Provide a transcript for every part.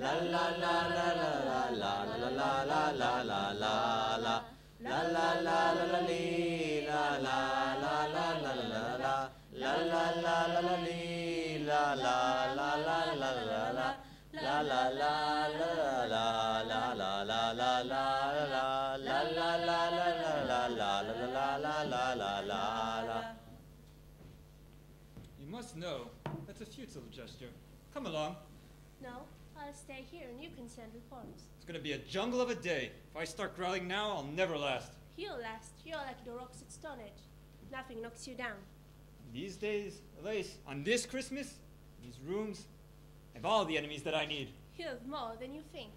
La la la la la la la la la la la la la. La la la la la lee, la la la la la la la. La la la la la lee, la la la la la la la. La la la la la la la la la la la. La la la la la la la la la la la la la. You must know, that's a futile gesture. Come along. No, I'll stay here and you can send reports. It's gonna be a jungle of a day. If I start growling now, I'll never last. You'll last. You're like the rocks at Stonehenge. Nothing knocks you down. These days, Elise, on this Christmas, in these rooms, I have all the enemies that I need. You have more than you think.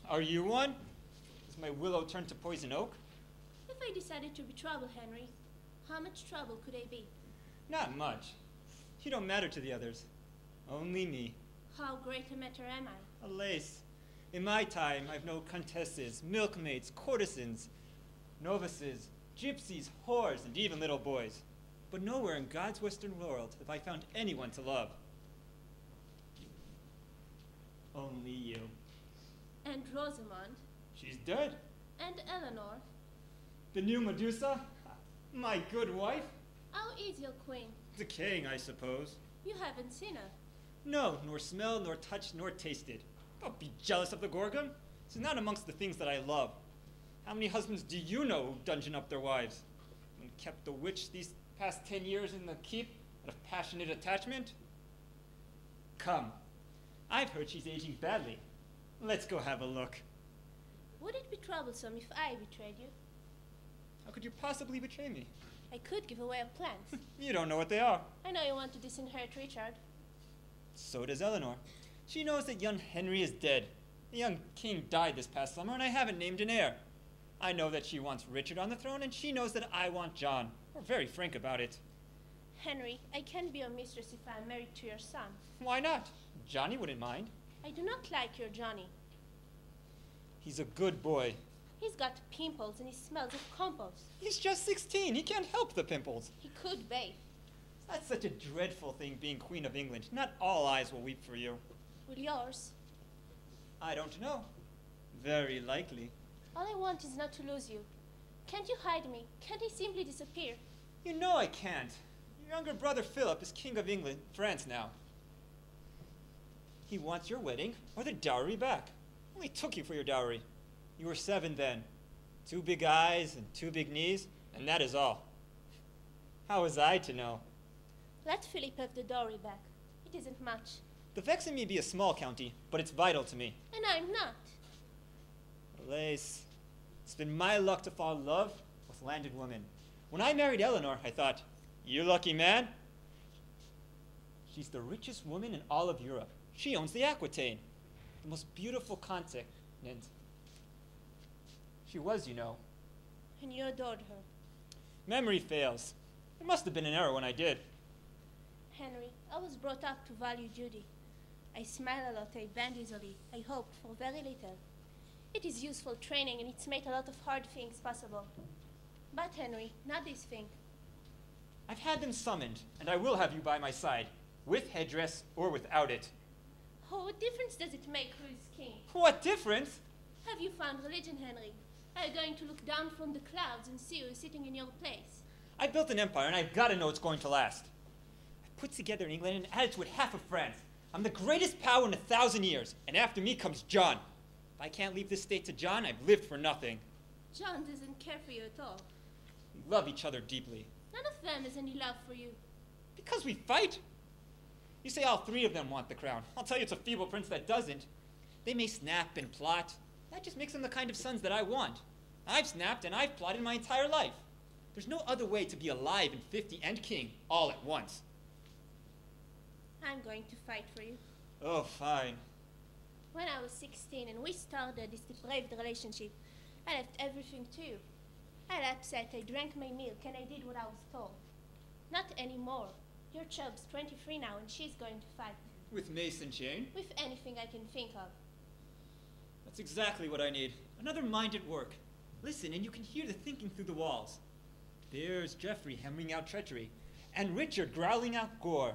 Are you one? Is my willow turned to poison oak? If I decided to be trouble, Henry, how much trouble could I be? Not much. You don't matter to the others. Only me. How great a matter am I? Elise, in my time, I've known countesses, milkmaids, courtesans, novices, gypsies, whores, and even little boys. But nowhere in God's western world have I found anyone to love. Only you. And Rosamond. She's dead. And Eleanor. The new Medusa? My good wife? How is your queen? Decaying, I suppose. You haven't seen her. No, nor smelled, nor touched, nor tasted. Don't be jealous of the Gorgon. This is not amongst the things that I love. How many husbands do you know who dungeon up their wives? And kept the witch these past 10 years in the keep out of passionate attachment? Come. I've heard she's aging badly. Let's go have a look. Would it be troublesome if I betrayed you? How could you possibly betray me? I could give away our plans. You don't know what they are. I know you want to disinherit Richard. So does Eleanor. She knows that young Henry is dead. The young king died this past summer, and I haven't named an heir. I know that she wants Richard on the throne, and she knows that I want John. We're very frank about it. Henry, I can't be your mistress if I'm married to your son. Why not? Johnny wouldn't mind. I do not like your Johnny. He's a good boy. He's got pimples and he smells of compost. He's just 16. He can't help the pimples. He could bathe. That's such a dreadful thing being Queen of England. Not all eyes will weep for you. Will yours? I don't know. Very likely. All I want is not to lose you. Can't you hide me? Can't I simply disappear? You know I can't. Your younger brother Philip is King of England, France now. He wants your wedding or the dowry back. Only took you for your dowry. You were 7 then. 2 big eyes and 2 big knees, and that is all. How was I to know? Let Philip have the dowry back. It isn't much. The Vexin may be a small county, but it's vital to me. And I'm not. Lace, it's been my luck to fall in love with landed women. When I married Eleanor, I thought, you lucky man. She's the richest woman in all of Europe. She owns the Aquitaine, the most beautiful continent. She was, you know. And you adored her. Memory fails. There must have been an error when I did. Henry, I was brought up to value duty. I smile a lot, I bend easily, I hope for very little. It is useful training and it's made a lot of hard things possible. But Henry, not this thing. I've had them summoned, and I will have you by my side, with headdress or without it. Oh, what difference does it make who is king? What difference? Have you found religion, Henry? Are you going to look down from the clouds and see who is sitting in your place? I built an empire, and I've got to know it's going to last. I've put together England and added to it half of France. I'm the greatest power in 1,000 years, and after me comes John. If I can't leave this state to John, I've lived for nothing. John doesn't care for you at all. We love each other deeply. None of them has any love for you. Because we fight. You say all 3 of them want the crown. I'll tell you it's a feeble prince that doesn't. They may snap and plot. That just makes them the kind of sons that I want. I've snapped and I've plotted my entire life. There's no other way to be alive and 50 and king all at once. I'm going to fight for you. Oh, fine. When I was 16 and we started this depraved relationship, I left everything to you. I got upset, I drank my milk, and I did what I was told. Not anymore. Your Chubb's 23 now, and she's going to fight. With mace and chain? With anything I can think of. That's exactly what I need. Another mind at work. Listen, and you can hear the thinking through the walls. There's Geoffrey hammering out treachery, and Richard growling out gore,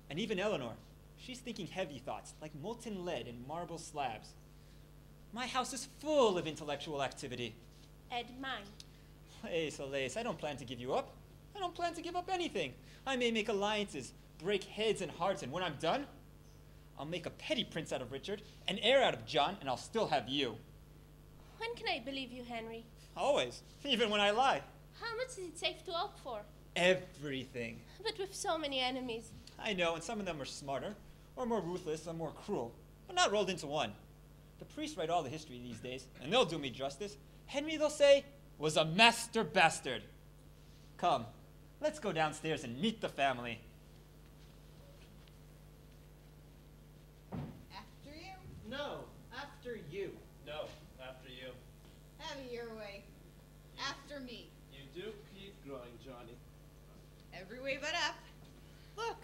and even Eleanor. She's thinking heavy thoughts, like molten lead and marble slabs. My house is full of intellectual activity. And mine. Lace, Lace, I don't plan to give you up. I don't plan to give up anything. I may make alliances, break heads and hearts, and when I'm done, I'll make a petty prince out of Richard, an heir out of John, and I'll still have you. When can I believe you, Henry? Always, even when I lie. How much is it safe to hope for? Everything. But with so many enemies. I know, and some of them are smarter, or more ruthless, or more cruel, but not rolled into one. The priests write all the history these days, and they'll do me justice. Henry, they'll say, was a master bastard. Come, let's go downstairs and meet the family. After you? No, after you. No, after you. Have it your way. After me. You do keep growing, Johnny. Every way but up. Look,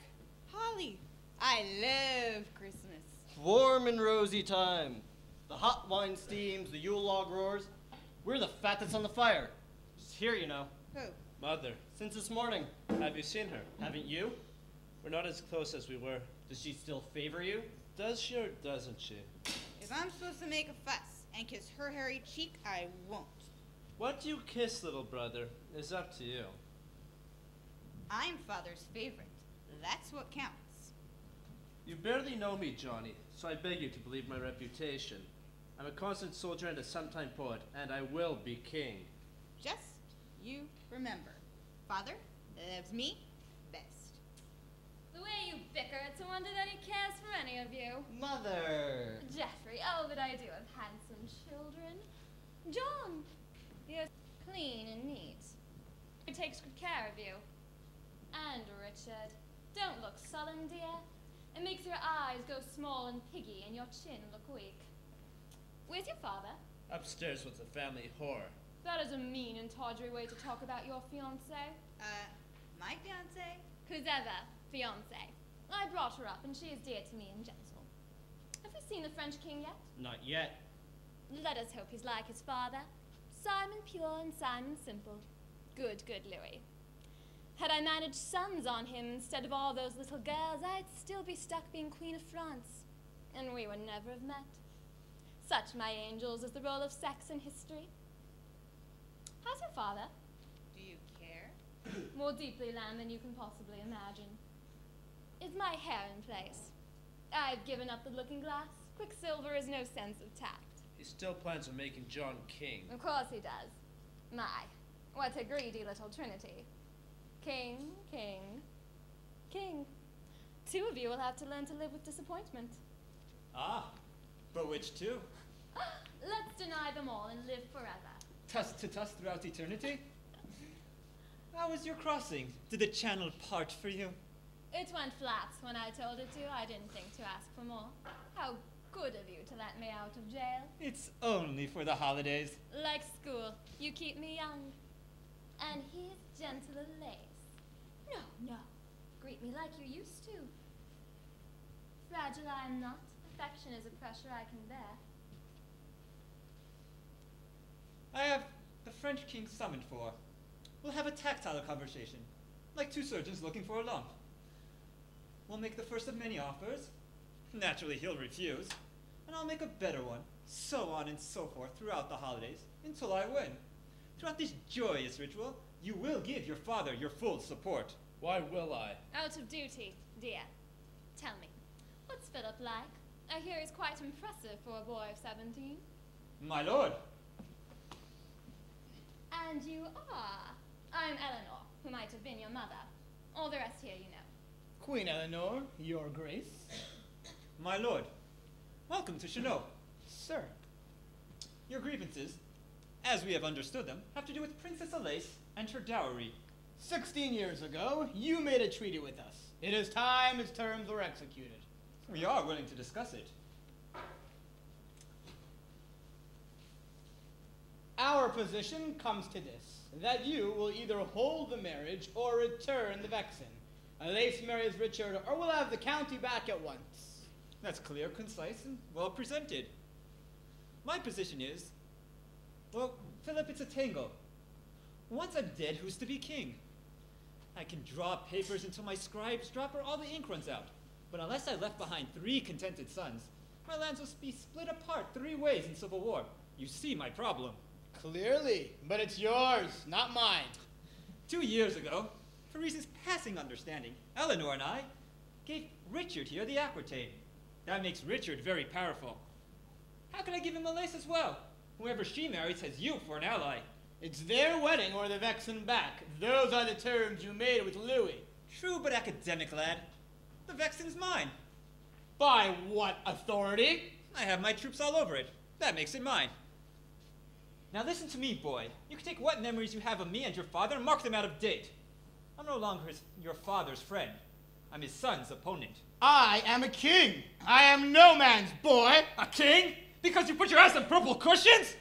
holly. I love Christmas. Warm and rosy time. The hot wine steams, the Yule log roars. We're the fat that's on the fire. She's here, you know. Who? Mother, Since this morning. have you seen her? Haven't you? We're not as close as we were. Does she still favor you? Does she or doesn't she? If I'm supposed to make a fuss and kiss her hairy cheek, I won't. What you kiss, little brother, is up to you. I'm father's favorite. That's what counts. You barely know me, Johnny, so I beg you to believe my reputation. I'm a constant soldier and a sometime poet, and I will be king. Just you remember. Father loves me best. The way you bicker, it's a wonder that he cares for any of you. Mother! Geoffrey, oh, but I do have handsome children. John, you're clean and neat. He takes good care of you. And Richard, don't look sullen, dear. It makes your eyes go small and piggy and your chin look weak. Where's your father? Upstairs with the family whore. That is a mean and tawdry way to talk about your fiancée. My fiance? Whose ever fiancée. I brought her up and she is dear to me and gentle. Have you seen the French king yet? Not yet. Let us hope he's like his father. Simon pure and Simon simple. Good, good Louis. Had I managed sons on him instead of all those little girls, I'd still be stuck being Queen of France. And we would never have met. Such, my angels, is the role of sex in history. How's your father? Do you care? More deeply, lamb, than you can possibly imagine. Is my hair in place? I've given up the looking glass. Quicksilver is no sense of tact. He still plans on making John king. Of course he does. My, what a greedy little trinity. King, king, king. Two of you will have to learn to live with disappointment. Ah, bewitched too. Let's deny them all and live forever. Tusk to tusk throughout eternity? How was your crossing? Did the channel part for you? It went flat when I told it to. I didn't think to ask for more. How good of you to let me out of jail. It's only for the holidays. Like school, you keep me young. And he's gentle as lace. No, no. Greet me like you used to. Fragile I am not. Affection is a pressure I can bear. I have the French king summoned for. We'll have a tactile conversation, like two surgeons looking for a lump. We'll make the first of many offers. Naturally, he'll refuse. And I'll make a better one, so on and so forth throughout the holidays, until I win. Throughout this joyous ritual, you will give your father your full support. Why will I? Out of duty, dear. Tell me, what's Philip like? I hear he's quite impressive for a boy of 17. My lord. And you are. I'm Eleanor, who might have been your mother. All the rest here you know. Queen Eleanor, your grace. My lord. Welcome to Chanot. Sir. Your grievances, as we have understood them, have to do with Princess Alace and her dowry. 16 years ago, you made a treaty with us. It is time its terms were executed. We are willing to discuss it. Our position comes to this, that you will either hold the marriage or return the vexen. Alace marries Richard, or we'll have the county back at once. That's clear, concise, and well presented. My position is, well, Philip, it's a tango. Once I'm dead, who's to be king? I can draw papers until my scribe's drop or all the ink runs out. But unless I left behind 3 contented sons, my lands will be split apart 3 ways in civil war. You see my problem. Clearly, but it's yours, not mine. 2 years ago, for reasons passing understanding, Eleanor and I gave Richard here the Aquitaine. That makes Richard very powerful. How can I give him a lace as well? Whoever she marries has you for an ally. It's their wedding or the Vexen back. Those are the terms you made with Louis. True, but academic, lad. The Vexen's mine. By what authority? I have my troops all over it. That makes it mine. Now listen to me, boy. You can take what memories you have of me and your father and mark them out of date. I'm no longer your father's friend. I'm his son's opponent. I am a king. I am no man's boy. A king? Because you put your ass on purple cushions?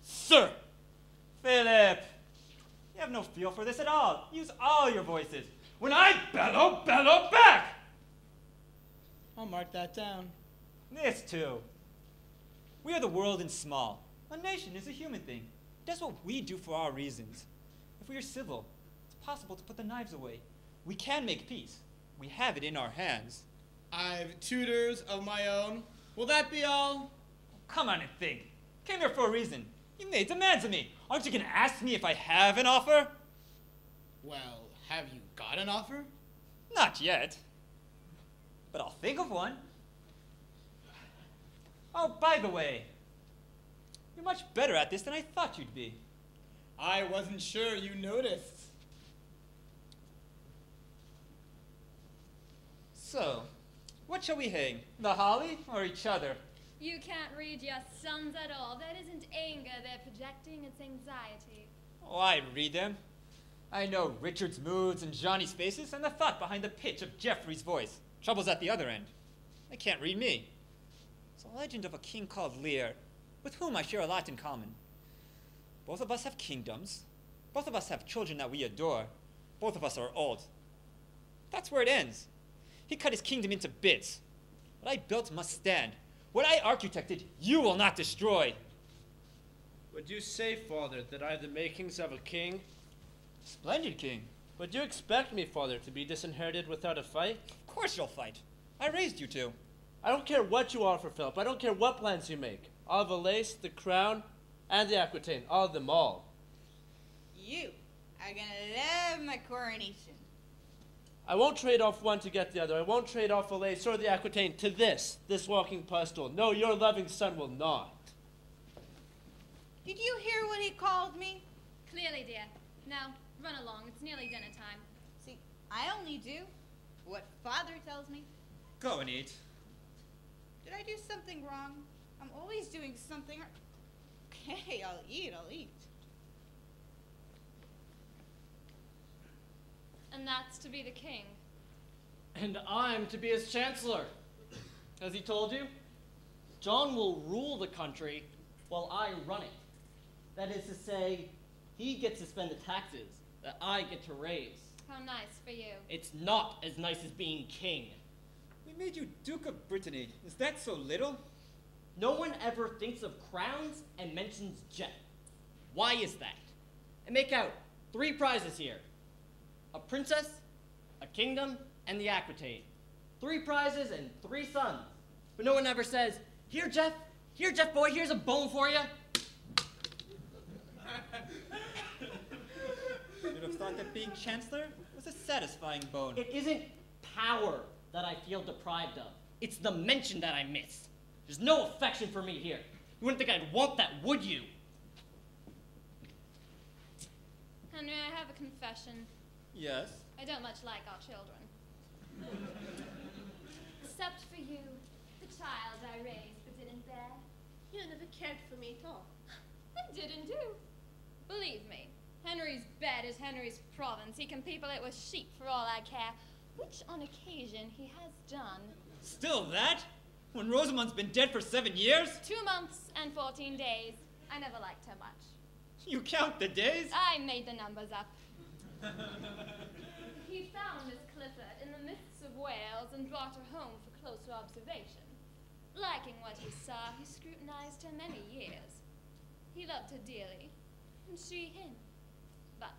Sir. Philip. You have no feel for this at all. Use all your voices. When I bellow, bellow back! I'll mark that down. This too. We are the world in small. A nation is a human thing. That's what we do for our reasons. If we are civil, it's possible to put the knives away. We can make peace. We have it in our hands. I've tutors of my own. Will that be all? Come on and think. Came here for a reason. You made demands of me. Aren't you going to ask me if I have an offer? Well, have you got an offer? Not yet. But I'll think of one. Oh, by the way, you're much better at this than I thought you'd be. I wasn't sure you noticed. So, what shall we hang? The holly or each other? You can't read your sons at all. That isn't anger they're projecting, it's anxiety. Oh, I read them. I know Richard's moods and Johnny's faces and the thought behind the pitch of Geoffrey's voice. Trouble's at the other end. They can't read me. It's a legend of a king called Lear, with whom I share a lot in common. Both of us have kingdoms. Both of us have children that we adore. Both of us are old. That's where it ends. He cut his kingdom into bits. What I built must stand. What I architected, you will not destroy. Would you say, Father, that I have the makings of a king? Splendid king. Would you expect me, Father, to be disinherited without a fight? Of course you'll fight. I raised you to. I don't care what you offer, Philip. I don't care what plans you make. I'll have a lace, the crown, and the Aquitaine. I'll have them all. You are gonna love my coronation. I won't trade off one to get the other. I won't trade off a lace or the Aquitaine to this walking pestle. No, your loving son will not. Did you hear what he called me? Clearly, dear. Now, run along. It's nearly dinner time. See, I only do what Father tells me. Go and eat. Did I do something wrong? I'm always doing something. Okay, I'll eat. And that's to be the king. And I'm to be his chancellor. Has he told you? John will rule the country while I run it. That is to say, he gets to spend the taxes that I get to raise. How nice for you. It's not as nice as being king. We made you Duke of Brittany. Is that so little? No one ever thinks of crowns and mentions jet. Why is that? I make out 3 prizes here. A princess, a kingdom, and the Aquitaine. 3 prizes and 3 sons. But no one ever says, here, Jeff boy, here's a bone for you. You'd have thought that being chancellor was a satisfying bone. It isn't power that I feel deprived of. It's the mention that I miss. There's no affection for me here. You wouldn't think I'd want that, would you? Henry, I have a confession. Yes? I don't much like our children. Except for you, the child I raised but didn't bear. You never cared for me at all. I didn't do. Believe me, Henry's bed is Henry's province. He can people it with sheep for all I care, which on occasion he has done. Still that? When Rosamund's been dead for 7 years? 2 months and 14 days. I never liked her much. You count the days? I made the numbers up. He found Miss Clifford in the midst of Wales and brought her home for closer observation. Liking what he saw, he scrutinized her many years. He loved her dearly, and she him. But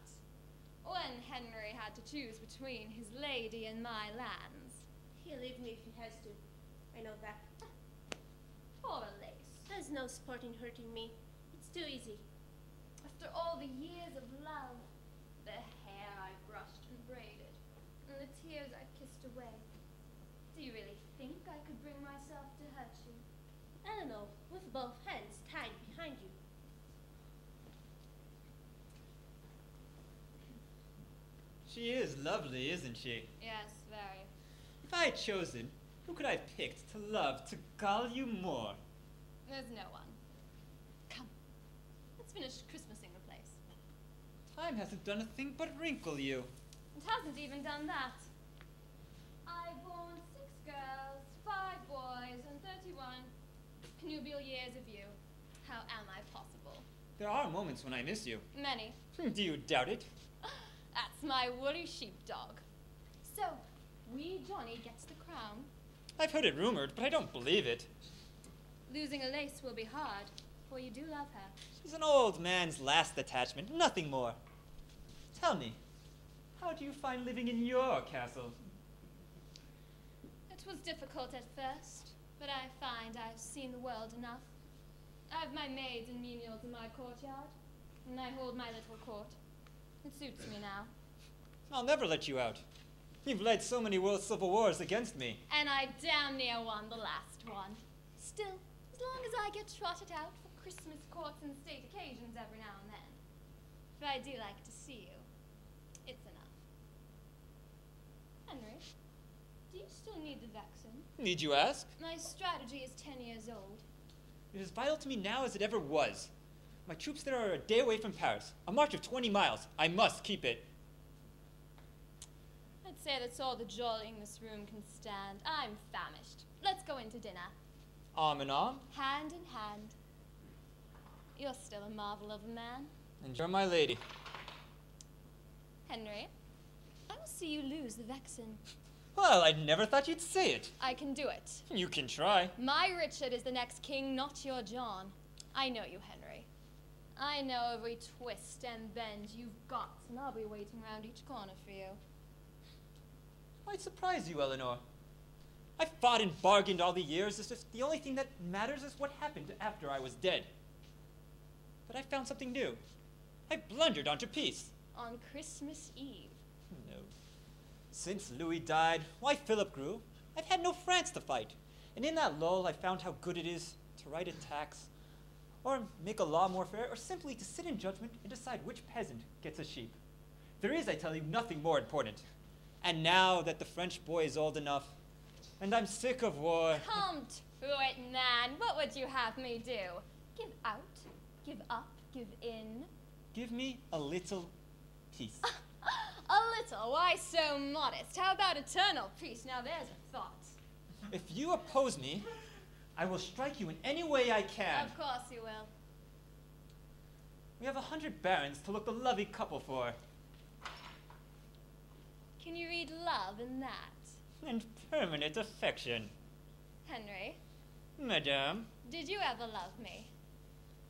when Henry had to choose between his lady and my lands, He'll leave me if he has to. I know that. Poor Lace. There's no sport in hurting me. It's too easy. After all the years of love, the hair I brushed and braided, and the tears I kissed away, do you really think I could bring myself to hurt you? I don't know, with both hands tied behind you. She is lovely, isn't she? Yes, very. If I had chosen, who could I have picked to love, to gull you more? There's no one. Come, let's finish Christmasing the place. Time hasn't done a thing but wrinkle you. It hasn't even done that. I've borne 6 girls, 5 boys, and 31 connubial years of you. How am I possible? There are moments when I miss you. Many. Do you doubt it? That's my woolly sheepdog. So, wee Johnny gets the crown. I've heard it rumored, but I don't believe it. Losing a Lace will be hard, for you do love her. She's an old man's last attachment, nothing more. Tell me, how do you find living in your castle? It was difficult at first, but I find I've seen the world enough. I have my maids and menials in my courtyard, and I hold my little court. It suits me now. I'll never let you out. You've led so many world civil wars against me. And I damn near won the last one. Still, as long as I get trotted out for Christmas courts and state occasions every now and then. For I do like to see you. It's enough. Henry, do you still need the Vexen? Need you ask? My strategy is 10 years old. It is as vital to me now as it ever was. My troops there are a day away from Paris, a march of 20 miles. I must keep it. I'd say that's all the jollying this room can stand. I'm famished. Let's go into dinner. Arm in arm. Hand in hand. You're still a marvel of a man. And you're my lady. Henry, I will see you lose the Vexen. Well, I never thought you'd say it. I can do it. You can try. My Richard is the next king, not your John. I know you, Henry. I know every twist and bend you've got, and I'll be waiting around each corner for you. Might surprise you, Eleanor. I fought and bargained all the years as if the only thing that matters is what happened after I was dead. But I found something new. I blundered onto peace. On Christmas Eve. No. Since Louis died, why Philip grew, I've had no France to fight. And in that lull, I found how good it is to write a tax, or make a law more fair, or simply to sit in judgment and decide which peasant gets a sheep. There is, I tell you, nothing more important. And now that the French boy is old enough, and I'm sick of war. Come to it, man. What would you have me do? Give out? Give up? Give in? Give me a little peace. A little? Why so modest? How about eternal peace? Now there's a thought. If you oppose me, I will strike you in any way I can. Of course you will. We have 100 barons to look a lovely couple for. Can you read love in that? And permanent affection. Henry, Madame? did you ever love me?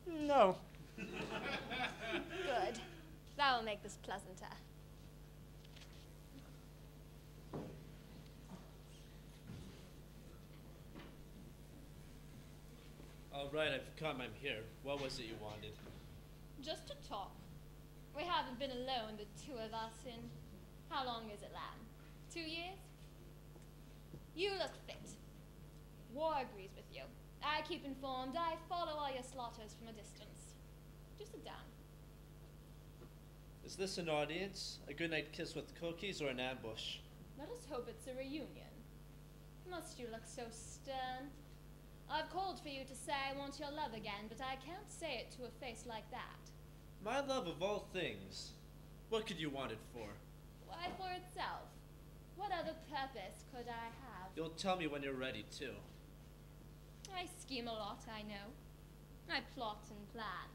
No. Good. That will make this pleasanter. All right, I've come. I'm here. What was it you wanted? Just to talk. We haven't been alone, the two of us, in how long is it, Lamb? 2 years? You look fit. War agrees with you. I keep informed. I follow all your slaughters from a distance. Do sit down. Is this an audience? A goodnight kiss with cookies or an ambush? Let us hope it's a reunion. Must you look so stern? I've called for you to say I want your love again, but I can't say it to a face like that. My love of all things. What could you want it for? Why, for itself. What other purpose could I have? You'll tell me when you're ready, too. I scheme a lot, I know. I plot and plan.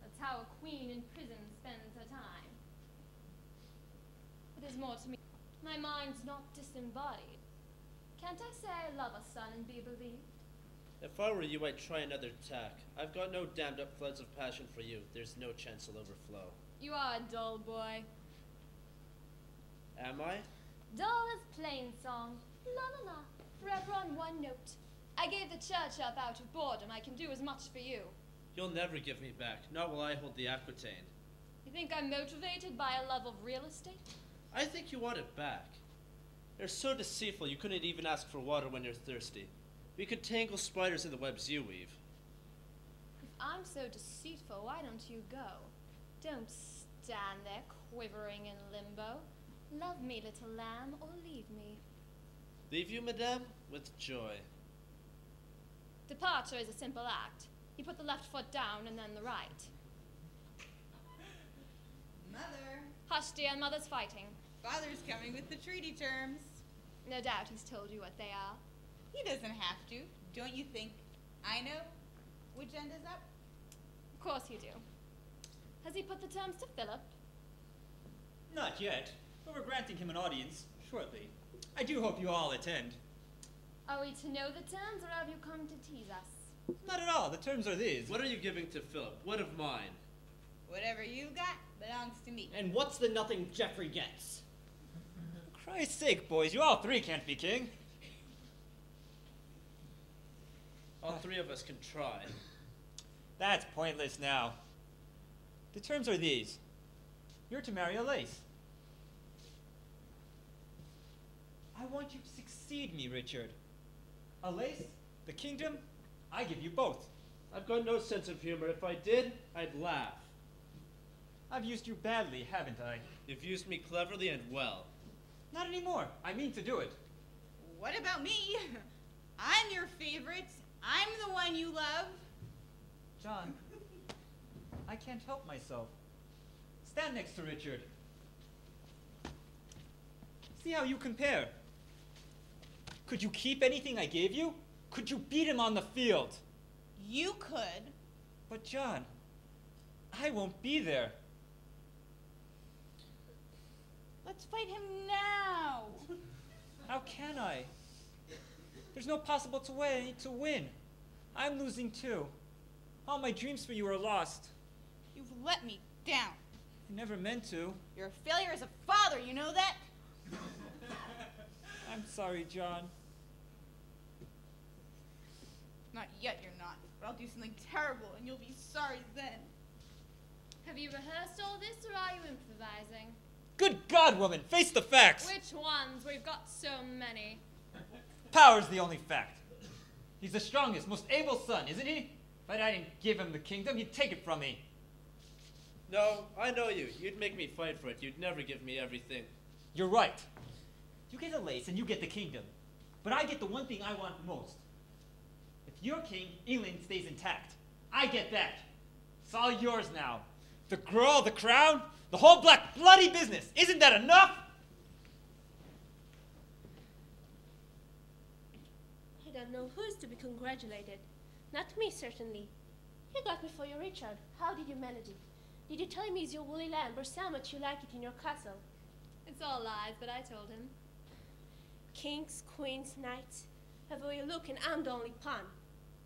That's how a queen in prison spends her time. But there's more to me. My mind's not disembodied. Can't I say I love a son and be believed? If I were you, I'd try another tack. I've got no dammed up floods of passion for you. There's no chance it'll overflow. You are a dull boy. Am I? Dull as plain song. La la la. Forever on one note. I gave the church up out of boredom. I can do as much for you. You'll never give me back, not while I hold the Aquitaine. You think I'm motivated by a love of real estate? I think you want it back. You're so deceitful you couldn't even ask for water when you're thirsty. We could tangle spiders in the webs you weave. If I'm so deceitful, why don't you go? Don't stand there quivering in limbo. Love me, little lamb, or leave me. Leave you, madame? With joy. Departure is a simple act. You put the left foot down and then the right. Mother. Hush, dear, mother's fighting. Father's coming with the treaty terms. No doubt he's told you what they are. He doesn't have to. Don't you think I know which end is up? Of course you do. Has he put the terms to Philip? Not yet, but we're granting him an audience shortly. I do hope you all attend. Are we to know the terms, or have you come to tease us? Not at all. The terms are these. What are you giving to Philip? What of mine? Whatever you got belongs to me. And what's the nothing Geoffrey gets? For Christ's sake, boys, you all three can't be king. All three of us can try. That's pointless now. The terms are these. You're to marry Elais. I want you to succeed me, Richard. Elais, the kingdom, I give you both. I've got no sense of humor. If I did, I'd laugh. I've used you badly, haven't I? You've used me cleverly and well. Not anymore. I mean to do it. What about me? I'm your favorite. I'm the one you love. John, I can't help myself. Stand next to Richard. See how you compare. Could you keep anything I gave you? Could you beat him on the field? You could. But John, I won't be there. Let's fight him now. How can I? There's no possible way to win. I'm losing too. All my dreams for you are lost. You've let me down. I never meant to. You're a failure as a father, you know that? I'm sorry, John. Not yet, you're not. But I'll do something terrible, and you'll be sorry then. Have you rehearsed all this, or are you improvising? Good God, woman, face the facts. Which ones? We've got so many. Power's the only fact. He's the strongest, most able son, isn't he? But I didn't give him the kingdom, he'd take it from me. No, I know you. You'd make me fight for it. You'd never give me everything. You're right. You get Elais and you get the kingdom. But I get the one thing I want most. If you're king, England stays intact. I get that. It's all yours now. The girl, the crown, the whole black bloody business. Isn't that enough? I don't know who's to be congratulated. Not me, certainly. You got me for your Richard. How did you manage it? Did you tell him he's your woolly lamb or how much you like it in your castle? It's all lies, but I told him. Kings, queens, knights. However you look, and I'm the only pawn.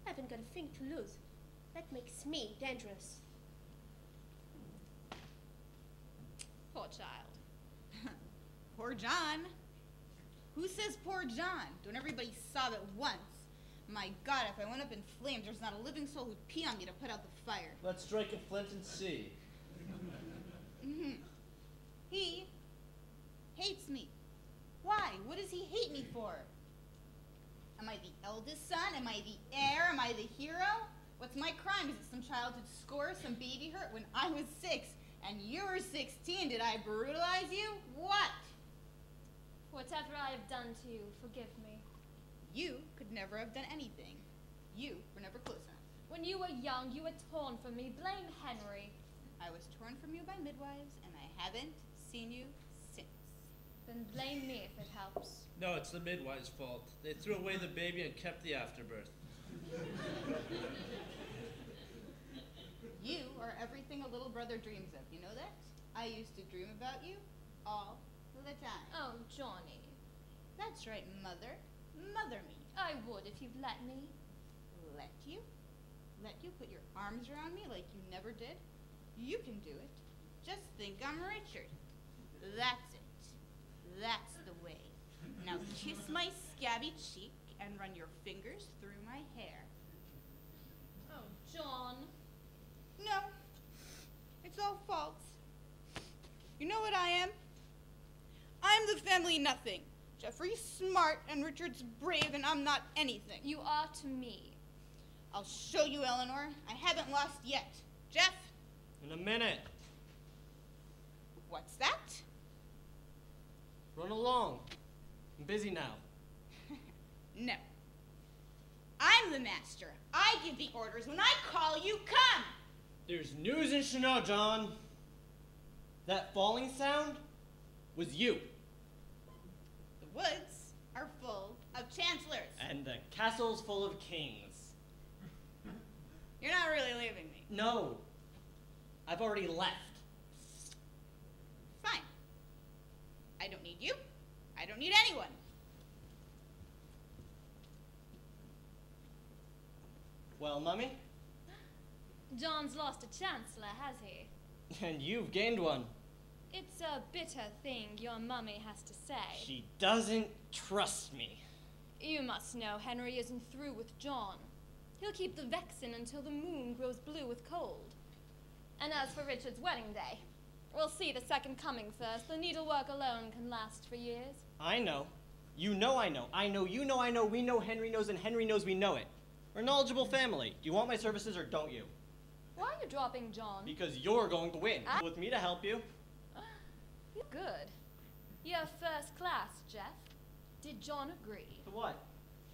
I haven't got a thing to lose. That makes me dangerous. Poor child. Poor John. Who says poor John? Don't everybody sob at once? My God, if I went up in flames, there's not a living soul who'd pee on me to put out the fire. Let's strike a flint and see. He hates me. Why? What does he hate me for? Am I the eldest son? Am I the heir? Am I the hero? What's my crime? Is it some childhood score, some baby hurt when I was 6 and you were 16? Did I brutalize you? What? Whatever I have done to you, forgive me. You could never have done anything. You were never close enough. When you were young, you were torn from me. Blame Henry. I was torn from you by midwives, and I haven't seen you since. Then blame me if it helps. No, it's the midwife's fault. They threw away the baby and kept the afterbirth. You are everything a little brother dreams of. You know that? I used to dream about you all the time. Oh, Johnny. That's right, Mother. Mother me. I would if you'd let me. Let you? Let you put your arms around me like you never did? You can do it. Just think I'm Richard. That's it. That's the way. Now kiss my scabby cheek and run your fingers through my hair. Oh, John. No, it's all false. You know what I am? I'm the family nothing. Jeffrey's smart and Richard's brave and I'm not anything. You are to me. I'll show you, Eleanor. I haven't lost yet. Jeff? In a minute. What's that? Run along. I'm busy now. No. I'm the master. I give the orders. When I call you, come! There's news in Chanel, John. That falling sound was you. The woods are full of chancellors. And the castle's full of kings. You're not really leaving me. No. I've already left. Fine. I don't need you. I don't need anyone. Well, Mummy? John's lost a chancellor, has he? And you've gained one. It's a bitter thing your mummy has to say. She doesn't trust me. You must know Henry isn't through with John. He'll keep the vexen until the moon grows blue with cold. And as for Richard's wedding day, we'll see the second coming first. The needlework alone can last for years. I know. You know I know. I know you know I know. We know Henry knows and Henry knows we know it. We're a knowledgeable family. Do you want my services or don't you? Why are you dropping John? Because you're going to win. With me to help you. You're good. You're first class, Jeff. Did John agree? To what?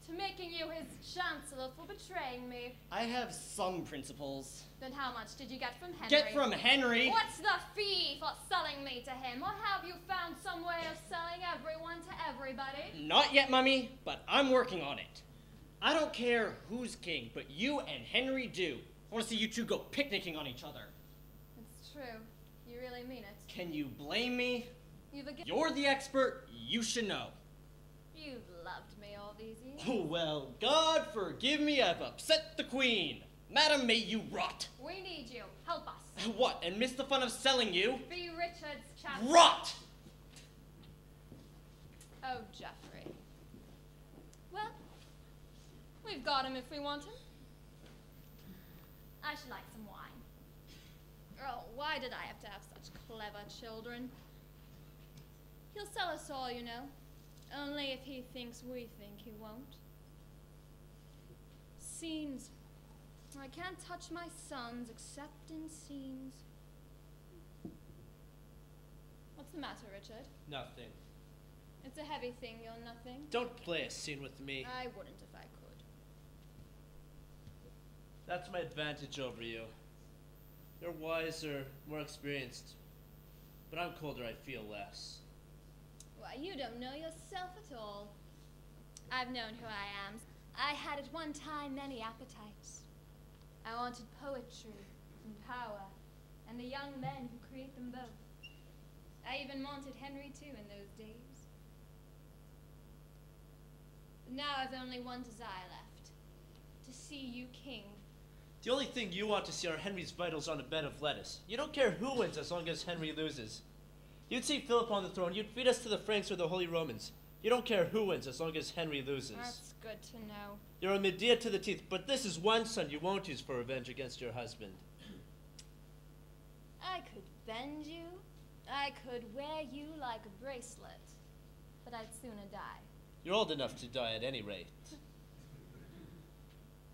To making you his chancellor for betraying me. I have some principles. Then how much did you get from Henry? Get from Henry? What's the fee for selling me to him? Or have you found some way of selling everyone to everybody? Not yet, Mummy, but I'm working on it. I don't care who's king, but you and Henry do. I want to see you two go picnicking on each other. It's true. You really mean it. Can you blame me? You've You're the expert. You should know. You've loved me all these years. Oh, well, God forgive me, I've upset the queen. Madam, may you rot. We need you. Help us. What, and miss the fun of selling you? Be Richard's chancellor. Rot! Oh, Geoffrey. Well, we've got him if we want him. I should like some wine. Oh, why did I have to have such clever children? He'll sell us all, you know. Only if he thinks we think he won't. Scenes. I can't touch my sons except in scenes. What's the matter, Richard? Nothing. It's a heavy thing, you're nothing. Don't play a scene with me. I wouldn't if I could. That's my advantage over you. You're wiser, more experienced. But I'm colder, I feel less. Why, you don't know yourself at all. I've known who I am. I had at one time many appetites. I wanted poetry and power, and the young men who create them both. I even wanted Henry too in those days. But now I've only one desire left, to see you king. The only thing you want to see are Henry's vitals on a bed of lettuce. You don't care who wins as long as Henry loses. You'd see Philip on the throne, you'd feed us to the Franks or the Holy Romans. You don't care who wins as long as Henry loses. That's good to know. You're a Medea to the teeth, but this is one son you won't use for revenge against your husband. I could bend you. I could wear you like a bracelet. But I'd sooner die. You're old enough to die at any rate.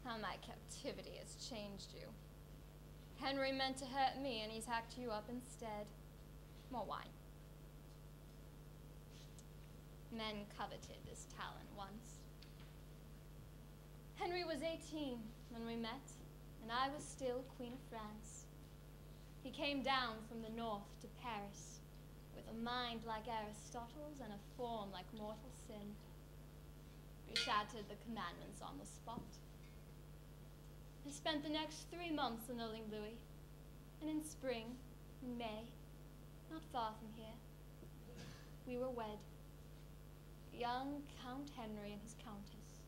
How my captivity has changed you. Henry meant to hurt me, and he's hacked you up instead. More wine. Men coveted this talent once. Henry was 18 when we met, and I was still Queen of France. He came down from the north to Paris, with a mind like Aristotle's and a form like mortal sin. We shattered the commandments on the spot. I spent the next 3 months annulling Louis, and in spring, in May, not far from here, we were wed. Young Count Henry and his countess.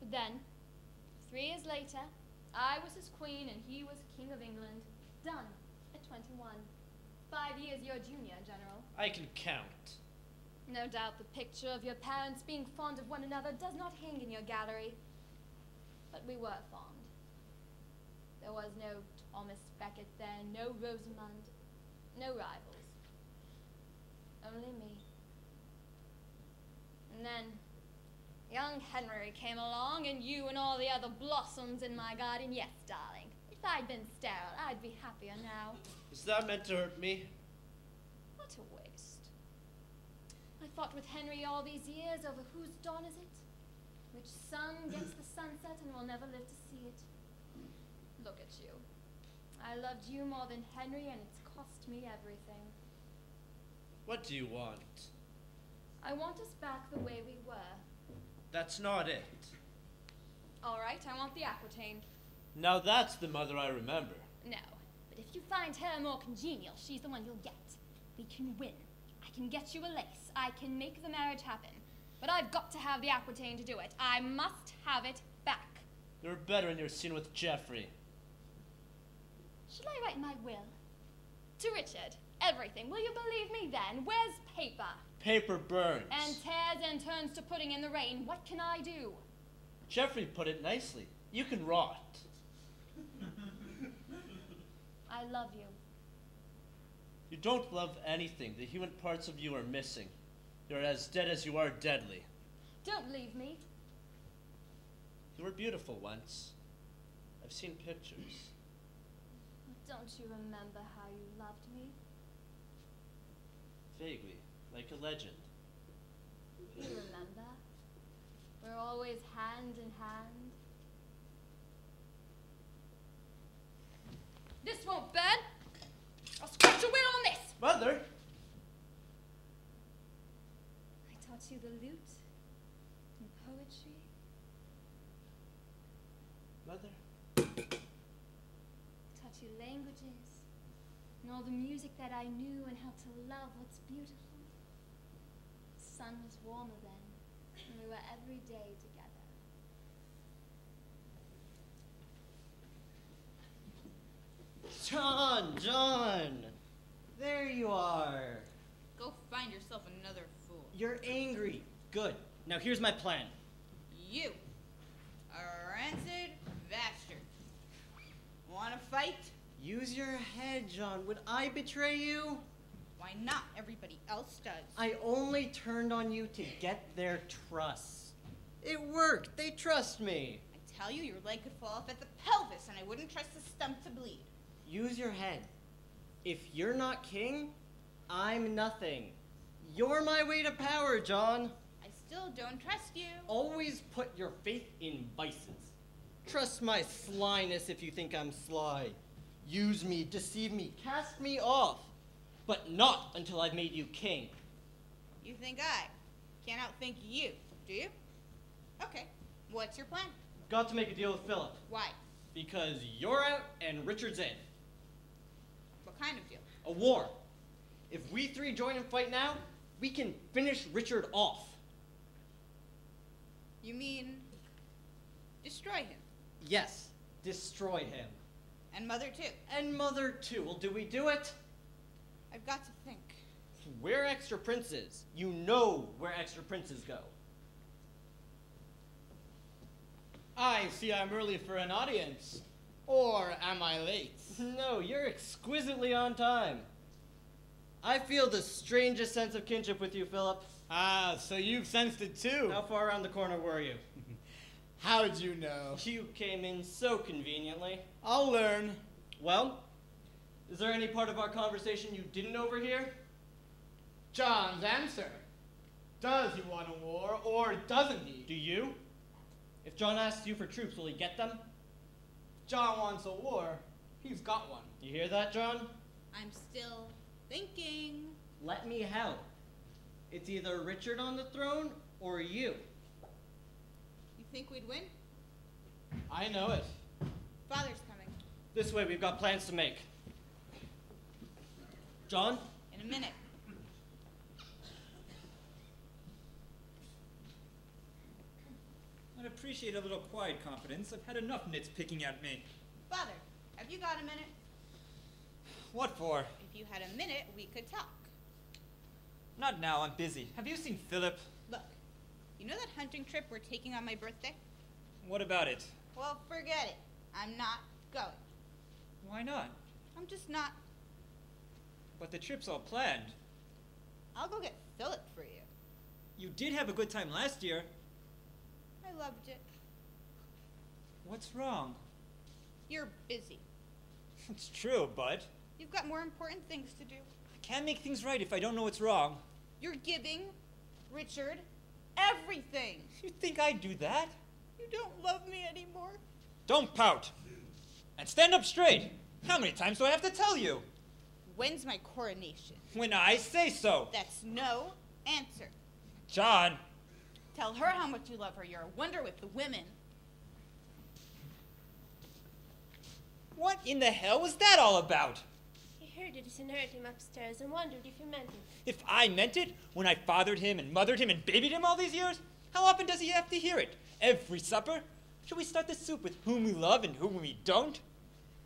But then, 3 years later, I was his queen and he was King of England. Done at 21. 5 years your junior, General. I can count. No doubt the picture of your parents being fond of one another does not hang in your gallery. But we were fond. There was no Thomas Becket there, no Rosamund, no rivals. Only me. And then young Henry came along, and you and all the other blossoms in my garden. Yes, darling. If I'd been sterile, I'd be happier now. Is that meant to hurt me? What a waste. I fought with Henry all these years over whose dawn is it? Which sun gets the sunset and will never live to see it. Look at you. I loved you more than Henry, and it's cost me everything. What do you want? I want us back the way we were. That's not it. All right, I want the Aquitaine. Now that's the mother I remember. No, but if you find her more congenial, she's the one you'll get. We can win. I can get you a lace. I can make the marriage happen. But I've got to have the Aquitaine to do it. I must have it back. You're better in your scene with Geoffrey. Shall I write my will? To Richard. Everything. Will you believe me then? Where's paper? Paper burns. And tears and turns to pudding in the rain. What can I do? Geoffrey put it nicely. You can rot. I love you. You don't love anything. The human parts of you are missing. You're as dead as you are deadly. Don't leave me. You were beautiful once. I've seen pictures. Don't you remember how you loved me? Vaguely, like a legend. You remember? We're always hand in hand. This won't burn. I'll scratch a will on this. Mother! I taught you the lute and poetry. Mother? Taught you languages and all the music that I knew and how to love what's beautiful. The sun was warmer then, and we were every day together. John! There you are. Go find yourself another fool. You're angry. Good. Now here's my plan. You, a rancid bastard. Wanna fight? Use your head, John. Would I betray you? Why not? Everybody else does. I only turned on you to get their trust. It worked. They trust me. I tell you, your leg could fall off at the pelvis, and I wouldn't trust the stump to bleed. Use your head. If you're not king, I'm nothing. You're my way to power, John. I still don't trust you. Always put your faith in vices. Trust my slyness if you think I'm sly. Use me, deceive me, cast me off. But not until I've made you king. You think I can't outthink you, do you? Okay, what's your plan? Got to make a deal with Philip. Why? Because you're out and Richard's in. What kind of deal? A war. If we three join and fight now, we can finish Richard off. You mean destroy him? Yes, destroy him. And Mother too. And Mother too. Well, do we do it? I've got to think. We're extra princes. You know where extra princes go. I see I'm early for an audience. Or am I late? No, you're exquisitely on time. I feel the strangest sense of kinship with you, Philip. Ah, so you've sensed it too. How far around the corner were you? How'd you know? You came in so conveniently. I'll learn. Well, is there any part of our conversation you didn't overhear? John's answer. Does he want a war, or doesn't he? Do you? If John asks you for troops, will he get them? John wants a war. He's got one. You hear that, John? I'm still thinking. Let me help. It's either Richard on the throne, or you. You think we'd win? I know it. Father's coming. This way, we've got plans to make. John? In a minute. I'd appreciate a little quiet confidence. I've had enough nits picking at me. Father, have you got a minute? What for? If you had a minute, we could talk. Not now, I'm busy. Have you seen Philip? Look, you know that hunting trip we're taking on my birthday? What about it? Well, forget it. I'm not going. Why not? I'm just not. But the trip's all planned. I'll go get Philip for you. You did have a good time last year. I loved it. What's wrong? You're busy. It's true, bud. You've got more important things to do. I can't make things right if I don't know what's wrong. You're giving Richard everything. You think I'd do that? You don't love me anymore. Don't pout. And stand up straight. How many times do I have to tell you? When's my coronation? When I say so. That's no answer. John. Tell her how much you love her. You're a wonder with the women. What in the hell was that all about? I heard you disinherited him upstairs and wondered if you meant it. If I meant it, when I fathered him and mothered him and babied him all these years, how often does he have to hear it? Every supper? Should we start the soup with whom we love and whom we don't?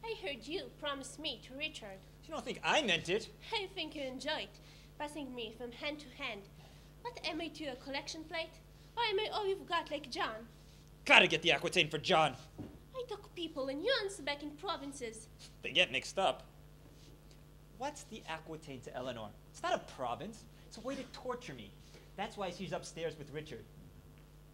I heard you promise me to Richard. You don't think I meant it? I think you enjoyed passing me from hand to hand. What, am I to a collection plate? Or am I all you've got like John? Gotta get the Aquitaine for John. I took people in yuns back in provinces. They get mixed up. What's the Aquitaine to Eleanor? It's not a province. It's a way to torture me. That's why she's upstairs with Richard.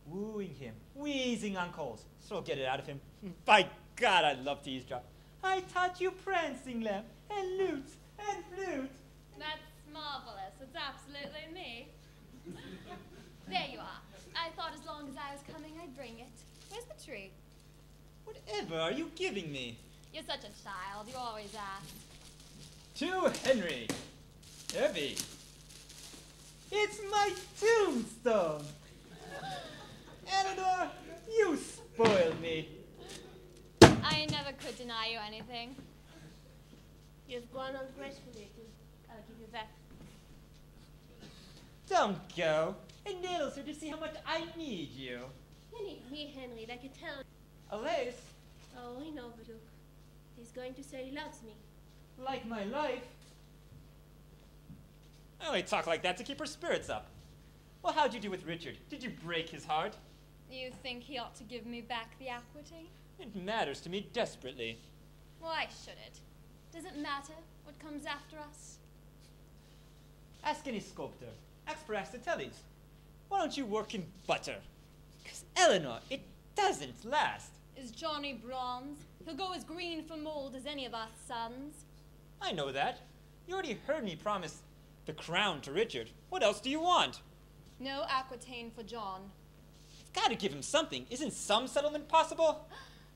Wooing him, wheezing on coals. So I'll get it out of him. By God, I'd love to eavesdrop. I taught you prancing, lamb, and lute, and flute. That's marvelous. It's absolutely me. There you are. I thought as long as I was coming, I'd bring it. Where's the tree? Whatever are you giving me? You're such a child. You always ask. To Henry. Heavy. It's my tombstone. Eleanor, you spoiled me. I never could deny you anything. You've gone on gracefully. I'll give you that. Don't go. It nails her to see how much I need you. You need me, Henry, like a town. Alaise, Oh, I know, but look. He's going to say he loves me. like my life. I only talk like that to keep her spirits up. Well, how'd you do with Richard? Did you break his heart? You think he ought to give me back the Aquitaine? It matters to me desperately. Why should it? Does it matter what comes after us? Ask any sculptor. Ask for Astateles. Why don't you work in butter? 'Cause Eleanor, it doesn't last. Is Johnny bronze? He'll go as green for mold as any of our sons. I know that. You already heard me promise the crown to Richard. What else do you want? No Aquitaine for John. You've got to give him something. Isn't some settlement possible?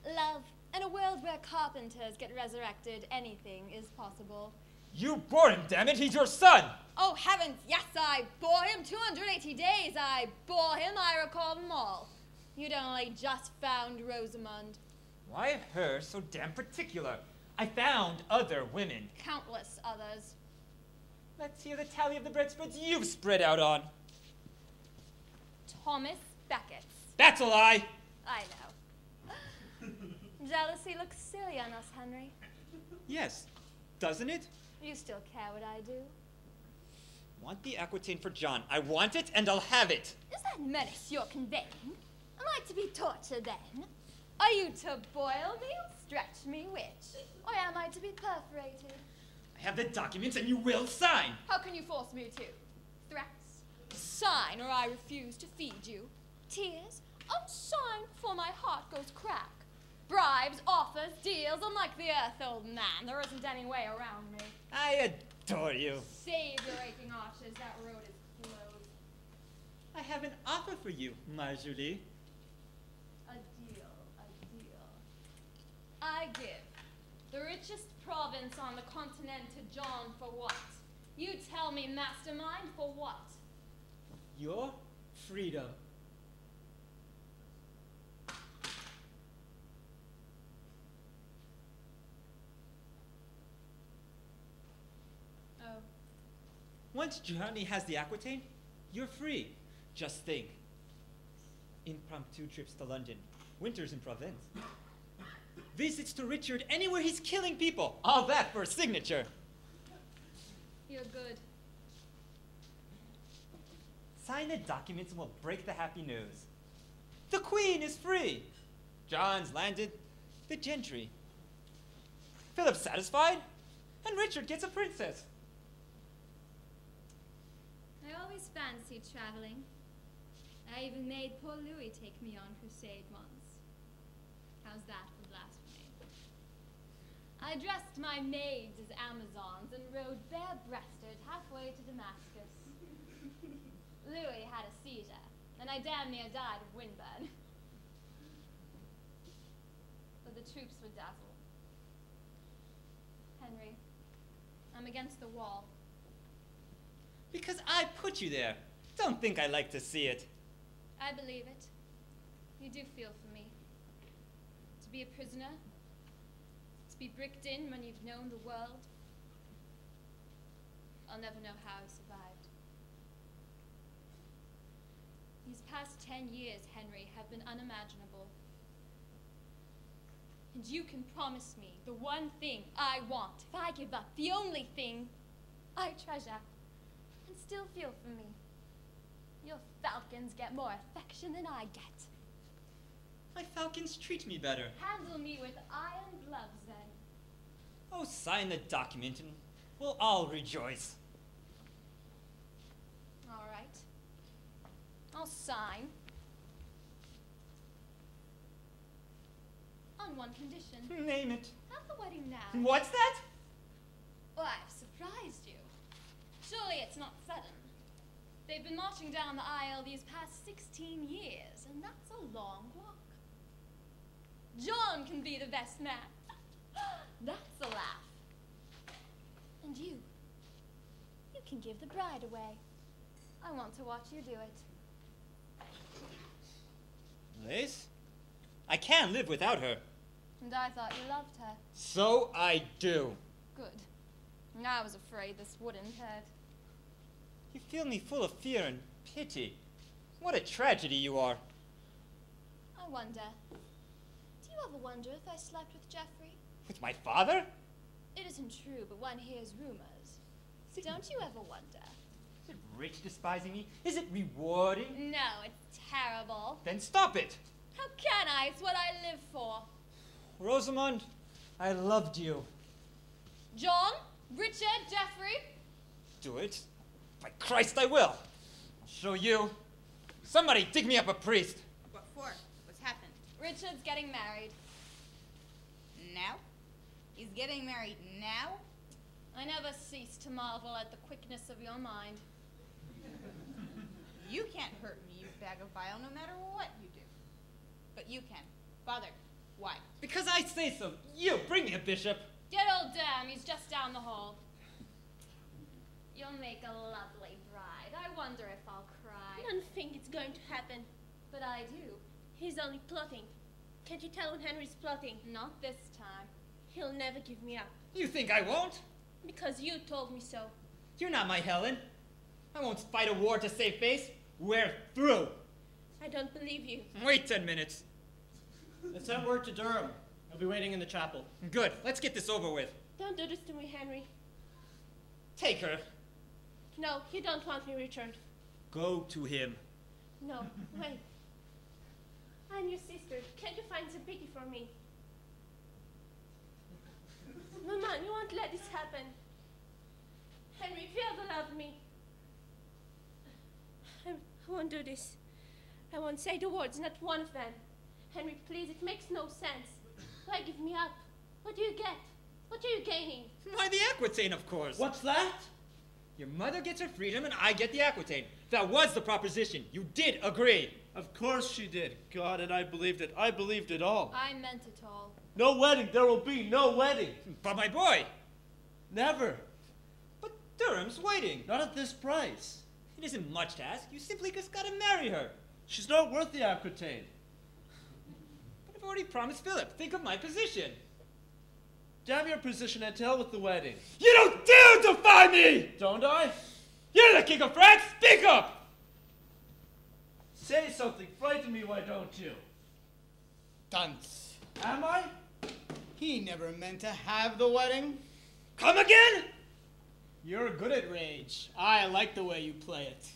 Love, in a world where carpenters get resurrected, anything is possible. You bore him, damn it. He's your son. Oh, heavens, yes, I bore him 280 days. I bore him, I recall them all. You'd only just found Rosamund. Why her so damn particular? I found other women. Countless others. Let's hear the tally of the bread spreads you've spread out on. Thomas Beckett. That's a lie. I know. Jealousy looks silly on us, Henry. Yes, doesn't it? You still care what I do? Want the Aquitaine for John. I want it and I'll have it. Is that menace you're conveying? Am I to be tortured then? Are you to boil me or stretch me, which? Or am I to be perforated? I have the documents and you will sign. How can you force me to? Threats? Sign or I refuse to feed you. Tears? Unsign before my heart goes crack. Bribes, offers, deals, unlike the earth, old man. There isn't any way around me. I adore you. Save your aching arches, that road is closed. I have an offer for you, Marjorie. A deal. I give the richest province on the continent to John for what? You tell me, mastermind, for what? Your freedom. Oh. Once Johnny has the Aquitaine, you're free. Just think. Impromptu trips to London. Winters in Provence. Visits to Richard anywhere he's killing people. All that for a signature. You're good. Sign the documents and we'll break the happy news. The Queen is free. John's landed. The gentry. Philip's satisfied. And Richard gets a princess. I always fancied traveling. I even made poor Louis take me on crusade once. How's that for blasphemy? I dressed my maids as Amazons and rode bare-breasted halfway to Damascus. Louis had a seizure, and I damn near died of windburn. But the troops were dazzled. Henry, I'm against the wall. Because I put you there. Don't think I like to see it. I believe it. You do feel for me. To be a prisoner, to be bricked in when you've known the world. I'll never know how I survived. These past 10 years, Henry, have been unimaginable. And you can promise me the one thing I want, if I give up the only thing I treasure, and still feel for me. Your falcons get more affection than I get. My falcons treat me better. Handle me with iron gloves, then. Oh, sign the document and we'll all rejoice. All right. I'll sign. On one condition. Name it. Have the wedding now. What's that? Well, I've surprised you. Surely it's not sudden. They've been marching down the aisle these past 16 years, and that's a long walk. John can be the best man. That's a laugh. And you can give the bride away. I want to watch you do it. Lace? I can't live without her. And I thought you loved her. So I do. Good. I was afraid this wouldn't hurt. You fill me full of fear and pity. What a tragedy you are. I wonder, do you ever wonder if I slept with Geoffrey? With my father? It isn't true, but one hears rumors. Don't you ever wonder? Is it rich despising me? Is it rewarding? No, it's terrible. Then stop it. How can I? It's what I live for. Rosamond, I loved you. John? Richard? Geoffrey? Do it. By Christ, I will. I'll show you. Somebody dig me up a priest. What for? What's happened? Richard's getting married. Now? He's getting married now? I never cease to marvel at the quickness of your mind. You can't hurt me, you bag of bile, no matter what you do. But you can. Father, why? Because I say so. You, bring me a bishop. Get old Dam, he's just down the hall. You'll make a lovely bride. I wonder if I'll cry. I don't think it's going to happen. But I do. He's only plotting. Can't you tell when Henry's plotting? Not this time. He'll never give me up. You think I won't? Because you told me so. You're not my Helen. I won't fight a war to save face. We're through. I don't believe you. Wait 10 minutes. Let's send word to Durham. I'll be waiting in the chapel. Good. Let's get this over with. Don't do this to me, Henry. Take her. No, you don't want me, Richard. Go to him. No, wait. I'm your sister. Can't you find some pity for me? Mama, you won't let this happen. Henry, if you ever loved me, I won't do this. I won't say the words, not one of them. Henry, please, it makes no sense. Why give me up? What do you get? What are you gaining? Why, the Aquitaine, of course. What's that? Your mother gets her freedom and I get the Aquitaine. That was the proposition. You did agree. Of course she did. God, and I believed it. I believed it all. I meant it all. No wedding. There will be no wedding. But my boy. Never. But Durham's waiting. Not at this price. It isn't much to ask. You simply just gotta marry her. She's not worth the Aquitaine. But I've already promised Philip. Think of my position. Damn your position and tell with the wedding. You don't dare defy me! Don't I? You're the King of France! Speak up! Say something. Frighten me, why don't you? Dunce. Am I? He never meant to have the wedding. Come again? You're good at rage. I like the way you play it.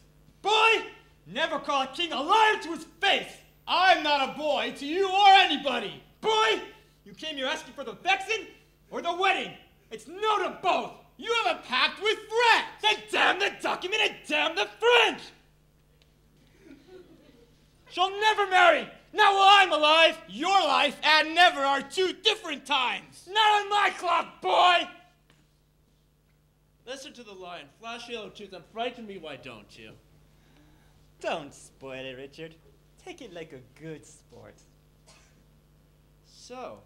Boy! Never call a king a liar to his face! I'm not a boy to you or anybody. Boy! You came here asking for the vexen or the wedding? It's no to both! You have a pact with France! Then damn the document and damn the French! She'll never marry! Not while I'm alive! Your life and never are two different times! Not on my clock, boy! Listen to the lion. Flash yellow tooth and frighten me, why don't you? Don't spoil it, Richard. Take it like a good sport. So,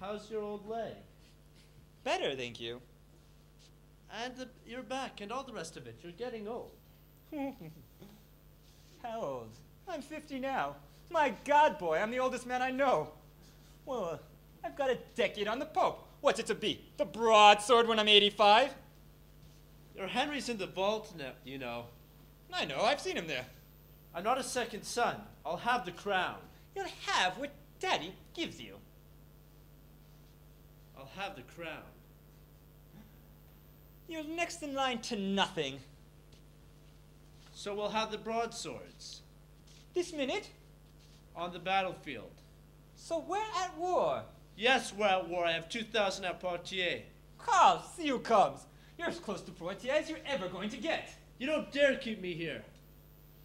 how's your old leg? Better, thank you. And your back and all the rest of it. You're getting old. How old? I'm 50 now. My God, boy, I'm the oldest man I know. Well, I've got a decade on the Pope. What's it to be? The broadsword when I'm 85? Your Henry's in the vault now, you know. I know, I've seen him there. I'm not a second son. I'll have the crown. You'll have what Daddy gives you. I'll have the crown. You're next in line to nothing. So we'll have the broadswords. This minute? On the battlefield. So we're at war. Yes, we're at war. I have 2,000 at Poitiers. Carl, see who comes. You're as close to Poitiers as you're ever going to get. You don't dare keep me here.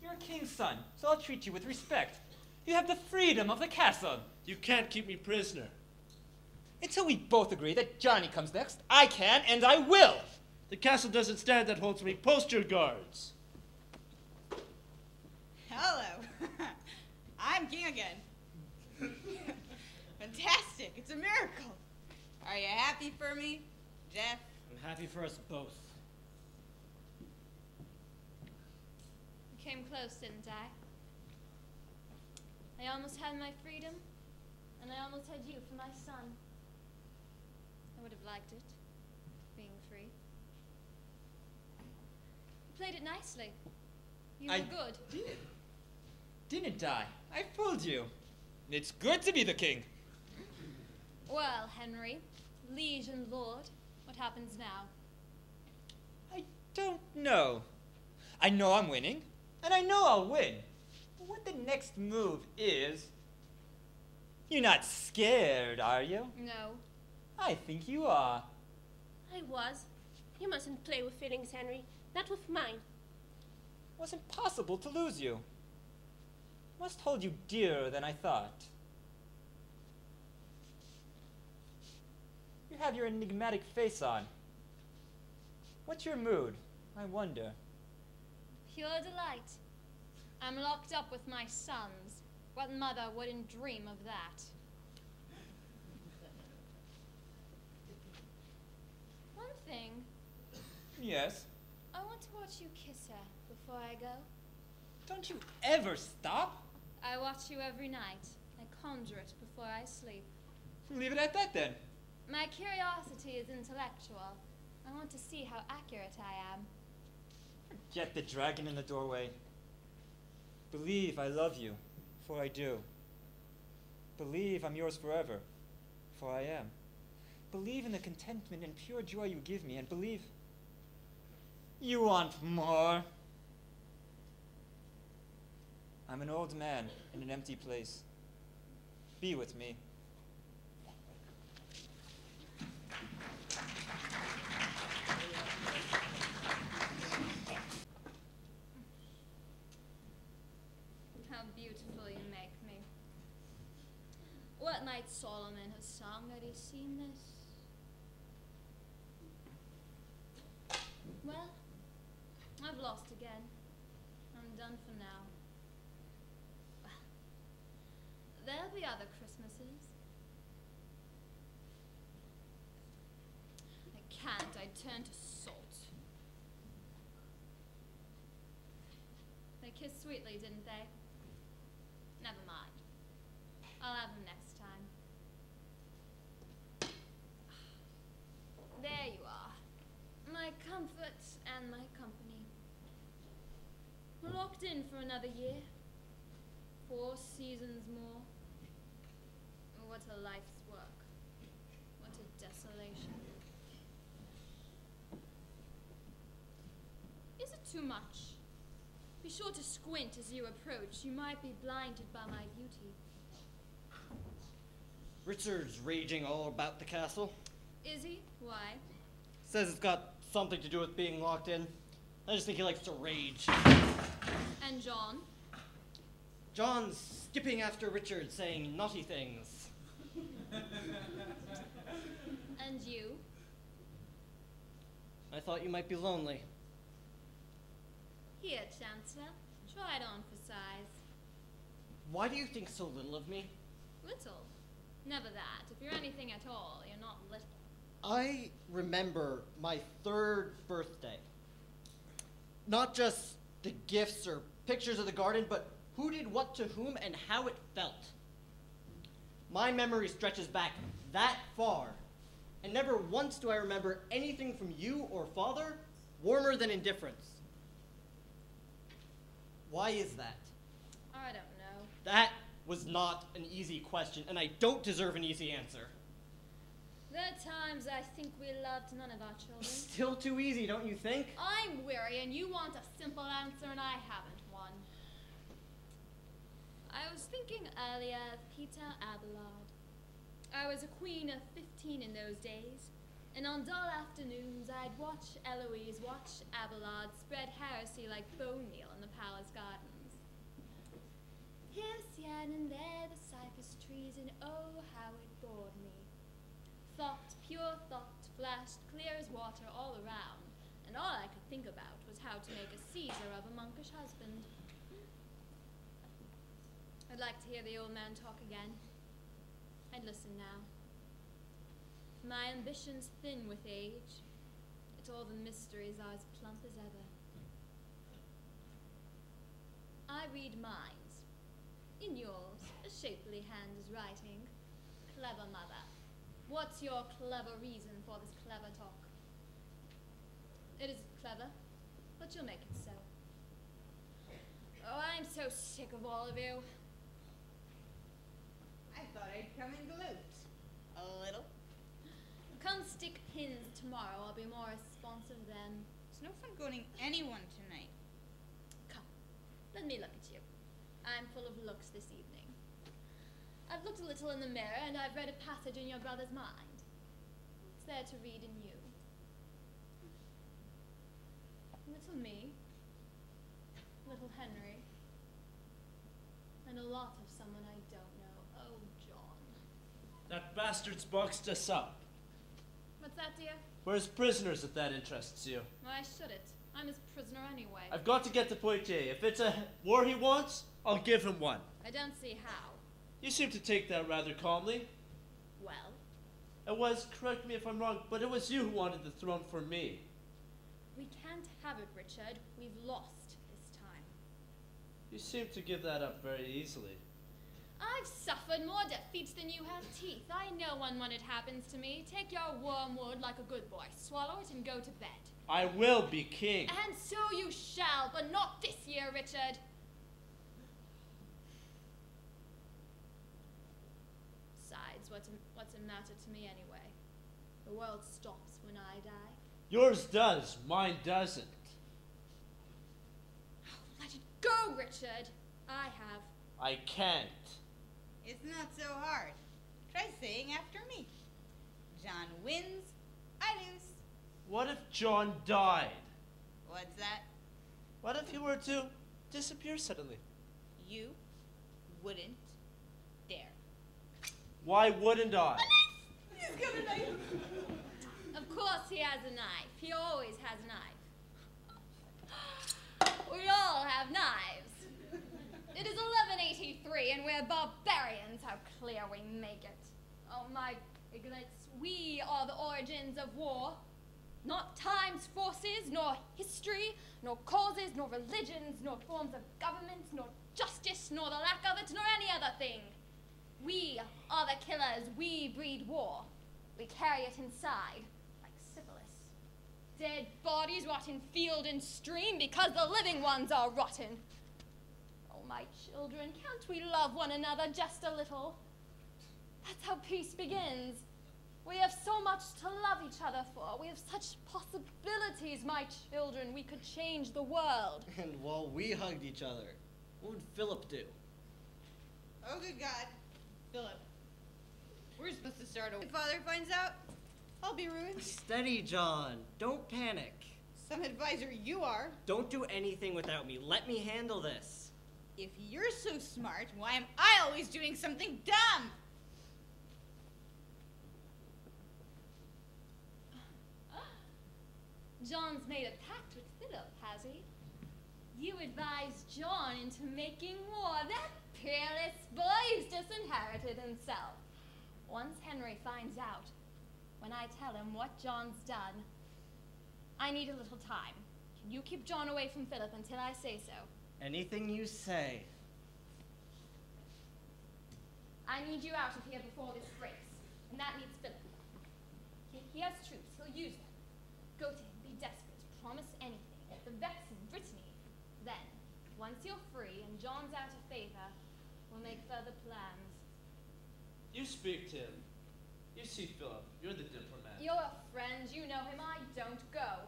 You're a king's son, so I'll treat you with respect. You have the freedom of the castle. You can't keep me prisoner. Until we both agree that Johnny comes next, I can and I will. The castle doesn't stand that holds me. Post your guards. Hello. I'm king again. Fantastic. It's a miracle. Are you happy for me, Jeff? I'm happy for us both. We came close, didn't I? I almost had my freedom, and I almost had you for my son. I would have liked it, being free. You played it nicely. You were good. Didn't I? I fooled you. It's good to be the king. Well, Henry, liege and lord, what happens now? I don't know. I know I'm winning, and I know I'll win. But what the next move is... You're not scared, are you? No. I think you are. I was. You mustn't play with feelings, Henry. Not with mine. It was impossible to lose you. Must hold you dearer than I thought. You have your enigmatic face on. What's your mood, I wonder? Pure delight. I'm locked up with my sons. What mother wouldn't dream of that? One thing. Yes? I want to watch you kiss her before I go. Don't you ever stop? I watch you every night. I conjure it before I sleep. Leave it at that then. My curiosity is intellectual. I want to see how accurate I am. Forget the dragon in the doorway. Believe I love you, for I do. Believe I'm yours forever, for I am. Believe in the contentment and pure joy you give me, and believe you want more. I'm an old man in an empty place. Be with me. How beautiful you make me. What might Solomon have sung had he seen this? Well, I've lost again. I'm done for now. Well, there'll be other Christmases. I can't. I turn to salt. They kissed sweetly, didn't they? Never mind. I'll have them next time. There you are. My comfort and my company. We're locked in for another year. 4 seasons more. What a life's work. What a desolation. Is it too much? Be sure to squint as you approach. You might be blinded by my beauty. Richard's raging all about the castle. Is he? Why? Says it's got something to do with being locked in. I just think he likes to rage. And John? John's skipping after Richard, saying naughty things. And you? I thought you might be lonely. Here, Chancellor. Try it on for size. Why do you think so little of me? Little? Never that. If you're anything at all, you're not little. I remember my 3rd birthday. Not just the gifts or pictures of the garden, but who did what to whom and how it felt. My memory stretches back that far, and never once do I remember anything from you or father warmer than indifference. Why is that? I don't know. That was not an easy question, and I don't deserve an easy answer. There are times I think we loved none of our children. Still too easy, don't you think? I'm weary, and you want a simple answer, and I haven't one. I was thinking earlier of Peter Abelard. I was a queen of 15 in those days, and on dull afternoons I'd watch Eloise watch Abelard spread heresy like bone meal in the palace gardens. Here, Sian, and there the cypress trees, and oh, how it bored me. Thought, pure thought, flashed clear as water all around, and all I could think about was how to make a Caesar of a monkish husband. I'd like to hear the old man talk again. I'd listen now. My ambitions thin with age, yet all the mysteries are as plump as ever. I read minds. In yours, a shapely hand is writing. Clever mother. What's your clever reason for this clever talk? It isn't clever, but you'll make it so. Oh, I'm so sick of all of you. I thought I'd come and gloat. A little. Come stick pins tomorrow. I'll be more responsive then. It's no fun goading anyone tonight. Come, let me look at you. I'm full of looks this evening. I've looked a little in the mirror, and I've read a passage in your brother's mind. What's there to read in you? Little me, little Henry, and a lot of someone I don't know. Oh, John. That bastard's boxed us up. What's that, dear? We're his prisoners, if that interests you. Why should it? I'm his prisoner anyway. I've got to get to Poitiers. If it's a war he wants, I'll give him one. I don't see how. You seem to take that rather calmly. Well? It was, correct me if I'm wrong, but it was you who wanted the throne for me. We can't have it, Richard. We've lost this time. You seem to give that up very easily. I've suffered more defeats than you have teeth. I know when it happens to me. Take your wormwood like a good boy. Swallow it and go to bed. I will be king. And so you shall, but not this year, Richard. Besides, what's a matter to me anyway? The world stops when I die. Yours does, mine doesn't. Let it go, Richard. I have. I can't. It's not so hard. Try saying after me. John wins, I lose. What if John died? What's that? What if he were to disappear suddenly? You wouldn't dare. Why wouldn't I? He's got a knife. Of course he has a knife. He always has a knife. We all have knives. It is 1183 and we're barbarians. How clear we make it. Oh my Ignatz, we are the origins of war. Not time's forces, nor history, nor causes, nor religions, nor forms of government, nor justice, nor the lack of it, nor any other thing. We are the killers. We breed war. We carry it inside, like syphilis. Dead bodies rot in field and stream because the living ones are rotten. Oh, my children, can't we love one another just a little? That's how peace begins. We have so much to love each other for. We have such possibilities, my children. We could change the world. And while we hugged each other, what would Philip do? Oh, good God. Philip, we're supposed to start over. If Father finds out, I'll be ruined. Steady, John. Don't panic. Some advisor you are. Don't do anything without me. Let me handle this. If you're so smart, why am I always doing something dumb? John's made a pact with Philip, has he? You advised John into making war. That peerless boy who's disinherited himself. Once Henry finds out, when I tell him what John's done, I need a little time. Can you keep John away from Philip until I say so? Anything you say. I need you out of here before this breaks, and that needs Philip. He has troops. He'll use them. Go to him. Be desperate. Promise anything. The Vexen, Brittany. Then, once you're free and John's out of favor, we'll make further plans. You speak to him. You see Philip. You're the diplomat. You're a friend. You know him. I don't. Go.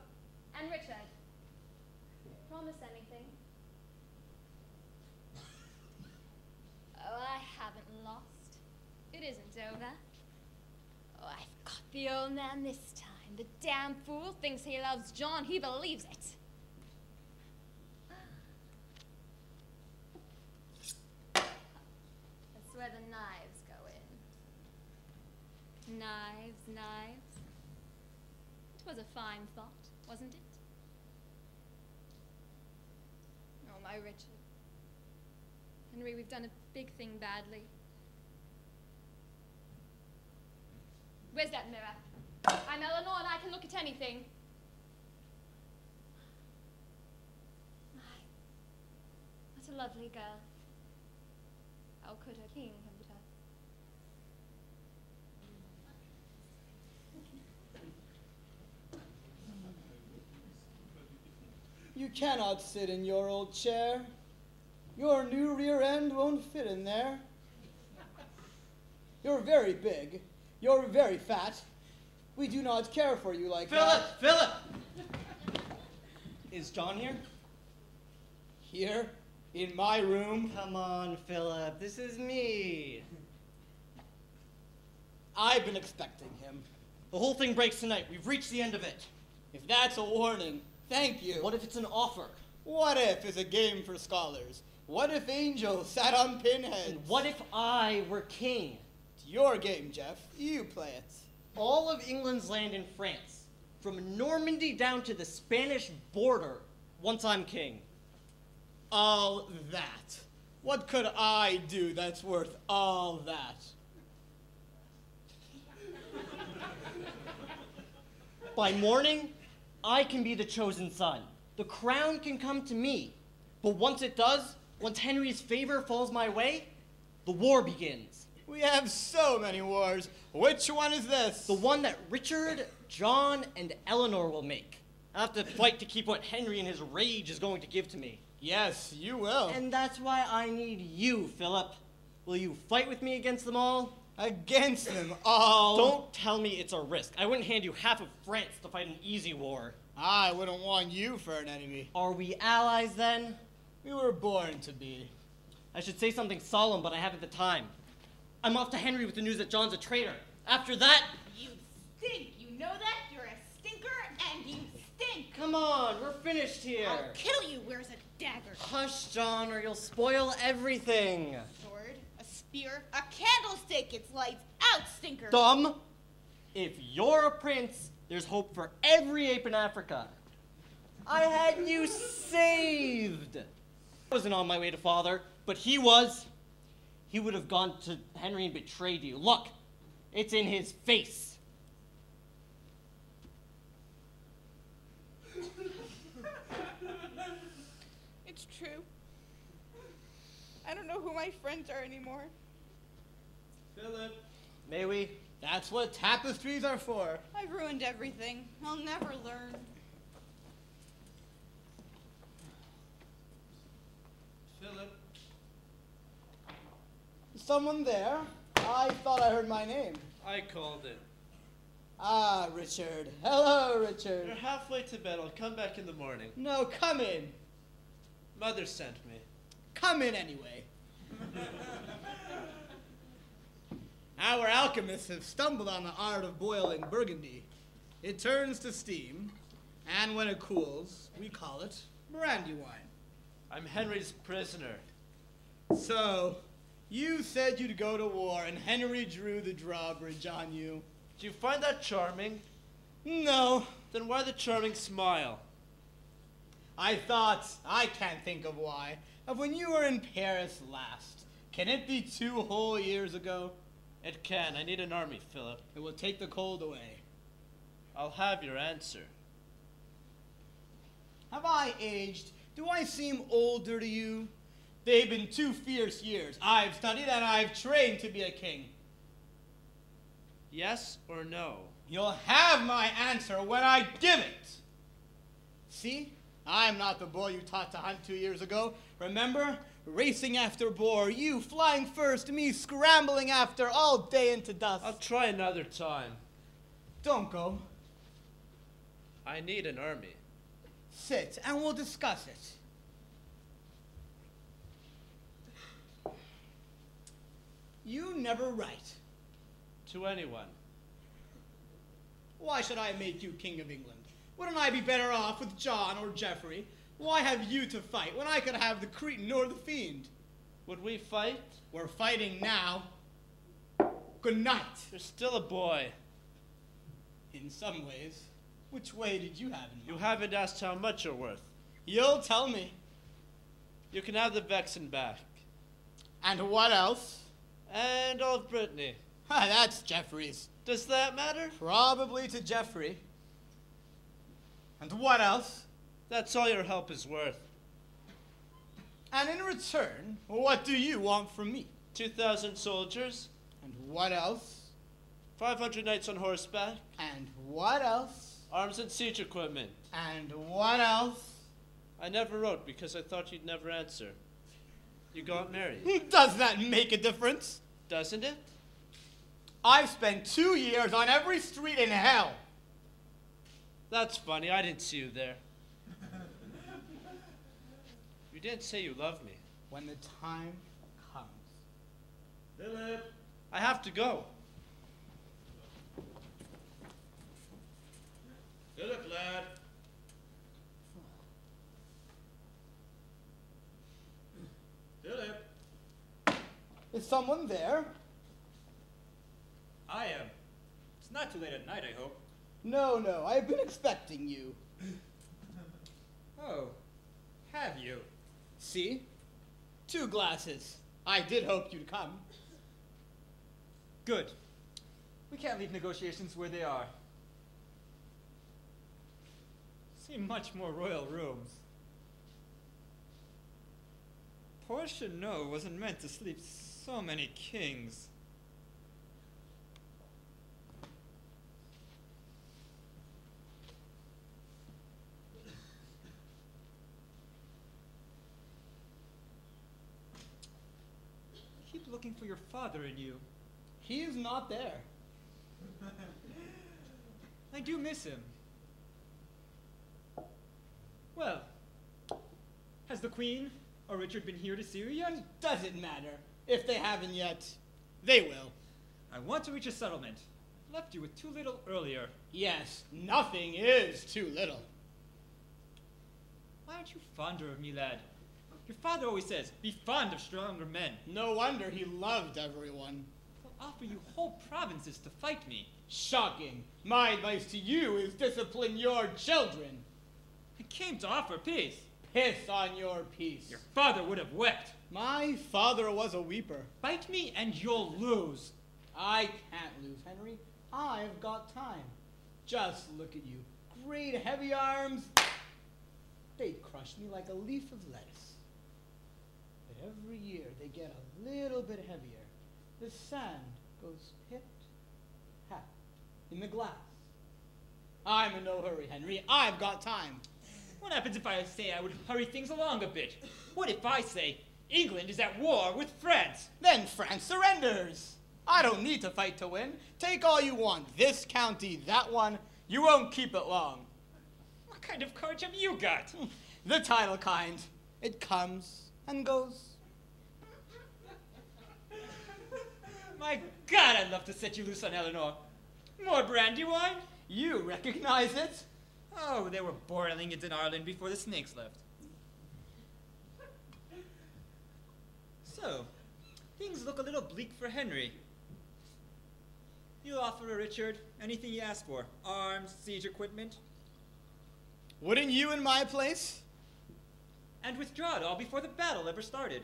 And Richard, promise anything. Oh, I haven't lost. It isn't over. Oh, I've got the old man this time. The damn fool thinks he loves John. He believes it. That's where the knives go in. Knives, knives. It was a fine thought, wasn't it? Oh, my Richard. Henry, we've done a big thing badly. Where's that mirror? I'm Eleanor and I can look at anything. My, what a lovely girl. How could a king have loved her? You cannot sit in your old chair. Your new rear end won't fit in there. You're very big. You're very fat. We do not care for you like that. Philip! Is John here? Here? In my room? Come on, Philip. This is me. I've been expecting him. The whole thing breaks tonight. We've reached the end of it. If that's a warning, thank you. What if it's an offer? What if is a game for scholars? What if Angel sat on pinheads? And what if I were king? It's your game, Jeff. You play it. All of England's land in France, from Normandy down to the Spanish border, once I'm king. All that. What could I do that's worth all that? By morning, I can be the chosen son. The crown can come to me. But once it does, once Henry's favor falls my way, the war begins. We have so many wars. Which one is this? The one that Richard, John, and Eleanor will make. I have to fight to keep what Henry in his rage is going to give to me. Yes, you will. And that's why I need you, Philip. Will you fight with me against them all? Against them all? Don't tell me it's a risk. I wouldn't hand you half of France to fight an easy war. I wouldn't want you for an enemy. Are we allies then? We were born to be. I should say something solemn, but I haven't the time. I'm off to Henry with the news that John's a traitor. After that... You stink. You know that? You're a stinker and you stink. Come on, we're finished here. I'll kill you. Where's a dagger? Hush, John, or you'll spoil everything. A sword, a spear, a candlestick. It's lights out, stinker. Dumb. If you're a prince, there's hope for every ape in Africa. I had you saved. I wasn't on my way to father, but he was. He would have gone to Henry and betrayed you. Look, it's in his face. It's true. I don't know who my friends are anymore. Philip. May we? That's what tapestries are for. I've ruined everything. I'll never learn. Philip. Someone there? I thought I heard my name. I called it. Ah, Richard. Hello, Richard. You're halfway to bed. I'll come back in the morning. No, come in. Mother sent me. Come in anyway. Our alchemists have stumbled on the art of boiling burgundy. It turns to steam, and when it cools, we call it brandy wine. I'm Henry's prisoner. So, you said you'd go to war, and Henry drew the drawbridge on you. Do you find that charming? No. Then why the charming smile? I can't think of why, of when you were in Paris last. Can it be 2 whole years ago? It can. I need an army, Philip. It will take the cold away. I'll have your answer. Have I aged? Do I seem older to you? They've been 2 fierce years. I've studied and I've trained to be a king. Yes or no? You'll have my answer when I give it. See? I'm not the boy you taught to hunt 2 years ago. Remember? Racing after boar, you flying first, me scrambling after all day into dust. I'll try another time. Don't go. I need an army. Sit, and we'll discuss it. You never write. To anyone. Why should I make you King of England? Wouldn't I be better off with John or Geoffrey? Why have you to fight when I could have the Cretan or the Fiend? Would we fight? We're fighting now. Good night. You're still a boy. In some ways. Which way did you have in mind? You haven't asked how much you're worth. You'll tell me. You can have the Vexen back. And what else? And all of Brittany. That's Geoffrey's. Does that matter? Probably to Geoffrey. And what else? That's all your help is worth. And in return, what do you want from me? 2,000 soldiers. And what else? 500 knights on horseback. And what else? Arms and siege equipment. And what else? I never wrote because I thought you'd never answer. You got married. Does that make a difference? Doesn't it? I've spent 2 years on every street in hell. That's funny. I didn't see you there. You didn't say you love me. When the time comes. Philip! I have to go. Philip, lad. Philip. Is someone there? I am. It's not too late at night, I hope. No, I've been expecting you. Oh, have you? See? 2 glasses. I did hope you'd come. Good. We can't leave negotiations where they are. Seem much more royal rooms. Poor Chanot wasn't meant to sleep so many kings. Keep looking for your father in you. He is not there. I do miss him. Well, has the Queen or Richard been here to see you yet? Doesn't matter. If they haven't yet, they will. I want to reach a settlement. Left you with too little earlier. Yes, nothing is too little. Why aren't you fonder of me, lad? Your father always says, be fond of stronger men. No wonder he loved everyone. He'll offer you whole provinces to fight me. Shocking. My advice to you is discipline your children. I came to offer peace. Piss on your peace. Your father would have wept. My father was a weeper. Fight me and you'll lose. I can't lose, Henry. I've got time. Just look at you. Great heavy arms. They'd crush me like a leaf of lettuce. But every year they get a little bit heavier. The sand goes pit-pat in the glass. I'm in no hurry, Henry. I've got time. What happens if I say I would hurry things along a bit? What if I say England is at war with France? Then France surrenders. I don't need to fight to win. Take all you want. This county, that one. You won't keep it long. What kind of courage have you got? The title kind. It comes and goes. My God, I'd love to set you loose on Eleanor. More brandy wine? You recognize it? Oh, they were boiling it in Ireland before the snakes left. So, things look a little bleak for Henry. You offer Richard anything he asks for. Arms, siege equipment. Wouldn't you in my place? And withdraw it all before the battle ever started.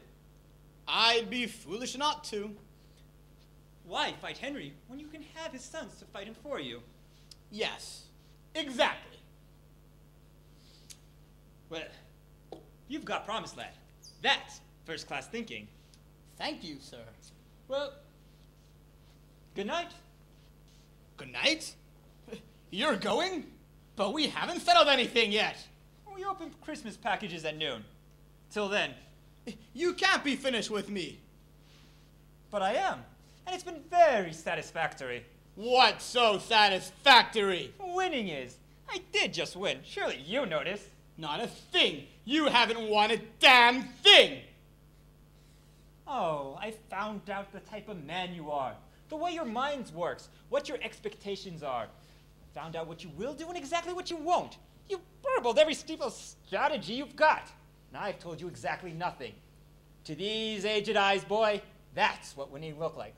I'd be foolish not to. Why fight Henry when you can have his sons to fight him for you? Yes, exactly. Well, you've got promise, lad. That's first-class thinking. Thank you, sir. Well, good night. Good night? You're going? But we haven't settled anything yet. We open Christmas packages at noon. Till then. You can't be finished with me. But I am. And it's been very satisfactory. What's so satisfactory? Winning is. I did just win. Surely you noticed. Not a thing. You haven't won a damn thing. Oh, I found out the type of man you are. The way your mind works. What your expectations are. Found out what you will do and exactly what you won't. You burbled every steeple strategy you've got. Now I've told you exactly nothing. To these aged eyes, boy, that's what winning looks like.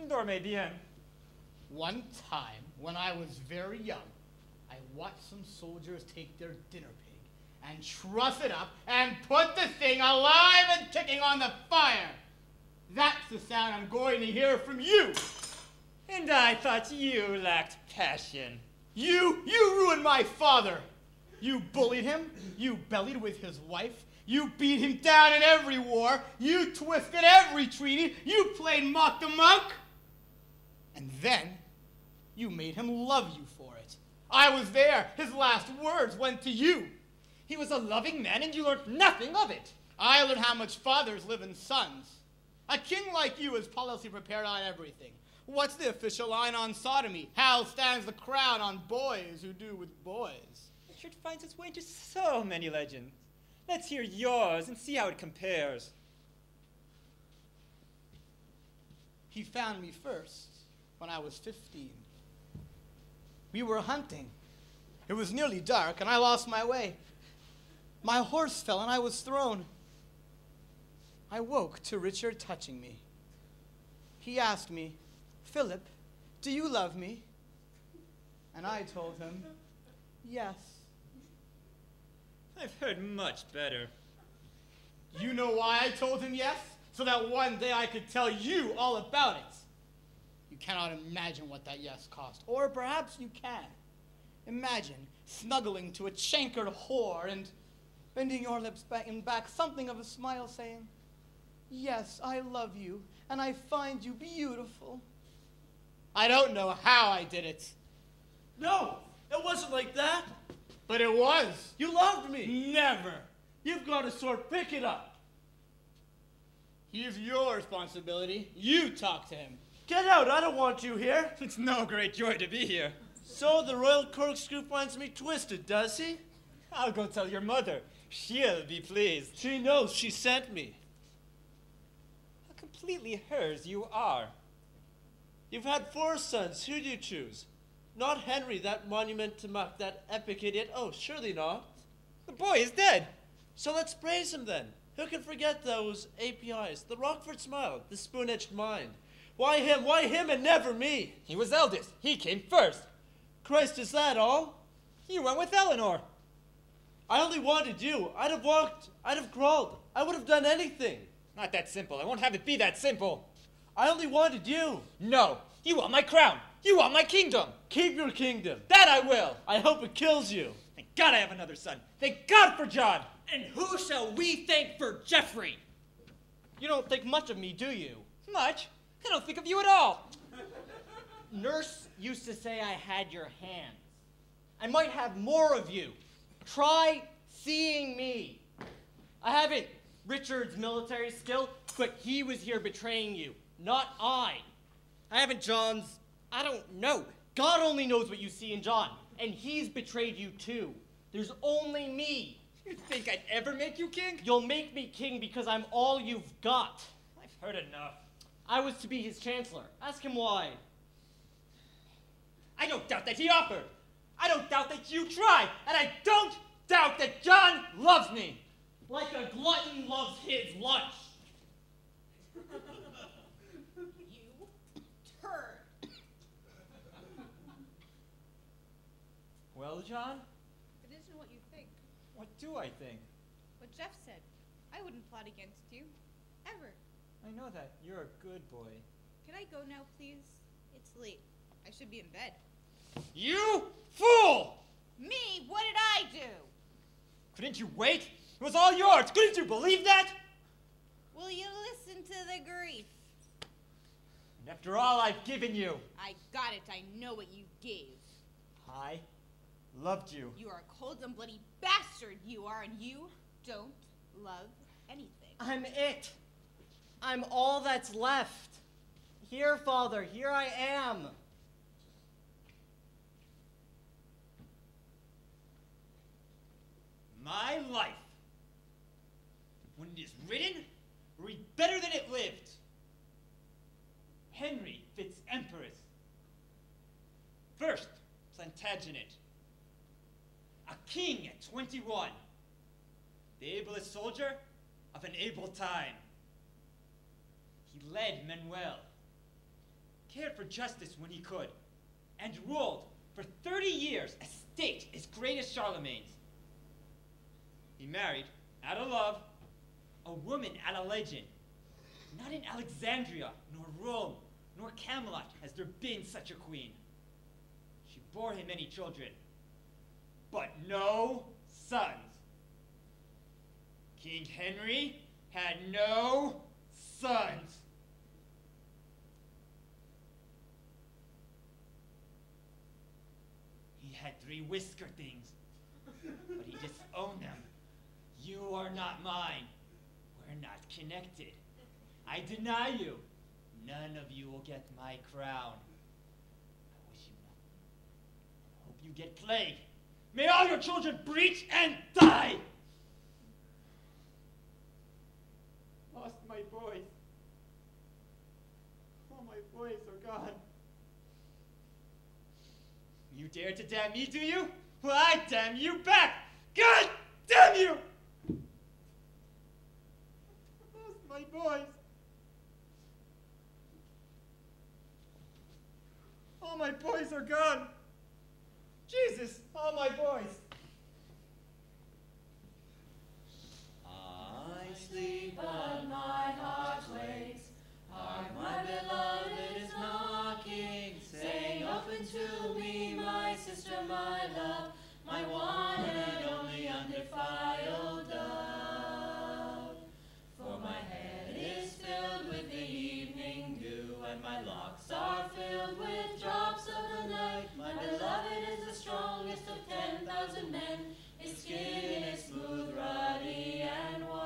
Dorme bien. One time, when I was very young, I watched some soldiers take their dinner pig and truss it up and put the thing alive and ticking on the fire. That's the sound I'm going to hear from you. And I thought you lacked passion. You ruined my father. You bullied him. You bellied with his wife. You beat him down in every war. You twisted every treaty. You played mock the monk. And then you made him love you for it. I was there. His last words went to you. He was a loving man and you learned nothing of it. I learned how much fathers live in sons. A king like you is policy prepared on everything. What's the official line on sodomy? How stands the crown on boys who do with boys? Richard finds its way into so many legends. Let's hear yours and see how it compares. He found me first when I was 15. We were hunting. It was nearly dark and I lost my way. My horse fell and I was thrown. I woke to Richard touching me. He asked me, "Philip, do you love me?" And I told him, "Yes." I've heard much better. You know why I told him yes? So that one day I could tell you all about it. You cannot imagine what that yes cost. Or perhaps you can. Imagine snuggling to a chankered whore and bending your lips back and back, something of a smile saying, "Yes, I love you, and I find you beautiful." I don't know how I did it. No, it wasn't like that. But it was. You loved me. Never. You've got a sword. Pick it up. He's your responsibility. You talk to him. Get out. I don't want you here. It's no great joy to be here. So the royal corkscrew finds me twisted, does he? I'll go tell your mother. She'll be pleased. She knows she sent me. How completely hers you are. You've had 4 sons. Who do you choose? Not Henry, that monument to muck, that epic idiot. Oh, surely not. The boy is dead. So let's praise him then. Who can forget those APIs, the Rockford smile, the spoon-edged mind? Why him? Why him and never me? He was eldest. He came first. Christ, is that all? You went with Eleanor. I only wanted you. I'd have walked. I'd have crawled. I would have done anything. Not that simple. I won't have it be that simple. I only wanted you. No. You want my crown. You want my kingdom. Keep your kingdom. That I will. I hope it kills you. Thank God I have another son. Thank God for John. And who shall we thank for Geoffrey? You don't think much of me, do you? Much? I don't think of you at all. Nurse used to say I had your hands. I might have more of you. Try seeing me. I haven't Richard's military skill, but he was here betraying you. not I. I haven't John's. I don't know. God only knows what you see in John, and he's betrayed you too. There's only me. You think I'd ever make you king? You'll make me king because I'm all you've got. I've heard enough. I was to be his chancellor. Ask him why. I don't doubt that he offered. I don't doubt that you tried. And I don't doubt that John loves me. Like a glutton loves his lunch. You turd. Well, John, It isn't what you think. what do I think? What Jeff said. I wouldn't plot against you. Ever. I know that. You're a good boy. Can I go now, please? It's late. I should be in bed. You fool! Me? What did I do? Couldn't you wait? It was all yours. Couldn't you believe that? Will you listen to the grief? And after all I've given you, I got it. I know what you gave. I loved you. You are a cold and bloody bastard, you are, and you don't love anything. I'm it. I'm all that's left. Here, Father, here I am. My life, when it is written, read better than it lived. Henry Fitz-Empress. First, Plantagenet. A king at 21. The ablest soldier of an able time. He led Manuel, cared for justice when he could, and ruled for 30 years a state as great as Charlemagne's. He married, out of love, a woman out of legend. Not in Alexandria, nor Rome, nor Camelot has there been such a queen. She bore him many children, but no sons. King Henry had no sons. He had 3 whisker things, but he disowned them. You are not mine. We're not connected. I deny you. None of you will get my crown. I wish you nothing. I hope you get plague. May all your children breach and die! Lost my boys. All my boys are gone. You dare to damn me, do you? Well, I damn you back! God damn you! Lost my boys. All my boys are gone. Jesus, all my boys. I sleep, but my heart wakes. Hark, my beloved is knocking, saying, "Open to me, my sister, my love, my one and only undefiled dove." For my head is filled with the evening dew, and my locks are filled with drops of the night. My beloved is the strongest of 10,000 men. His skin is smooth, ruddy, and white.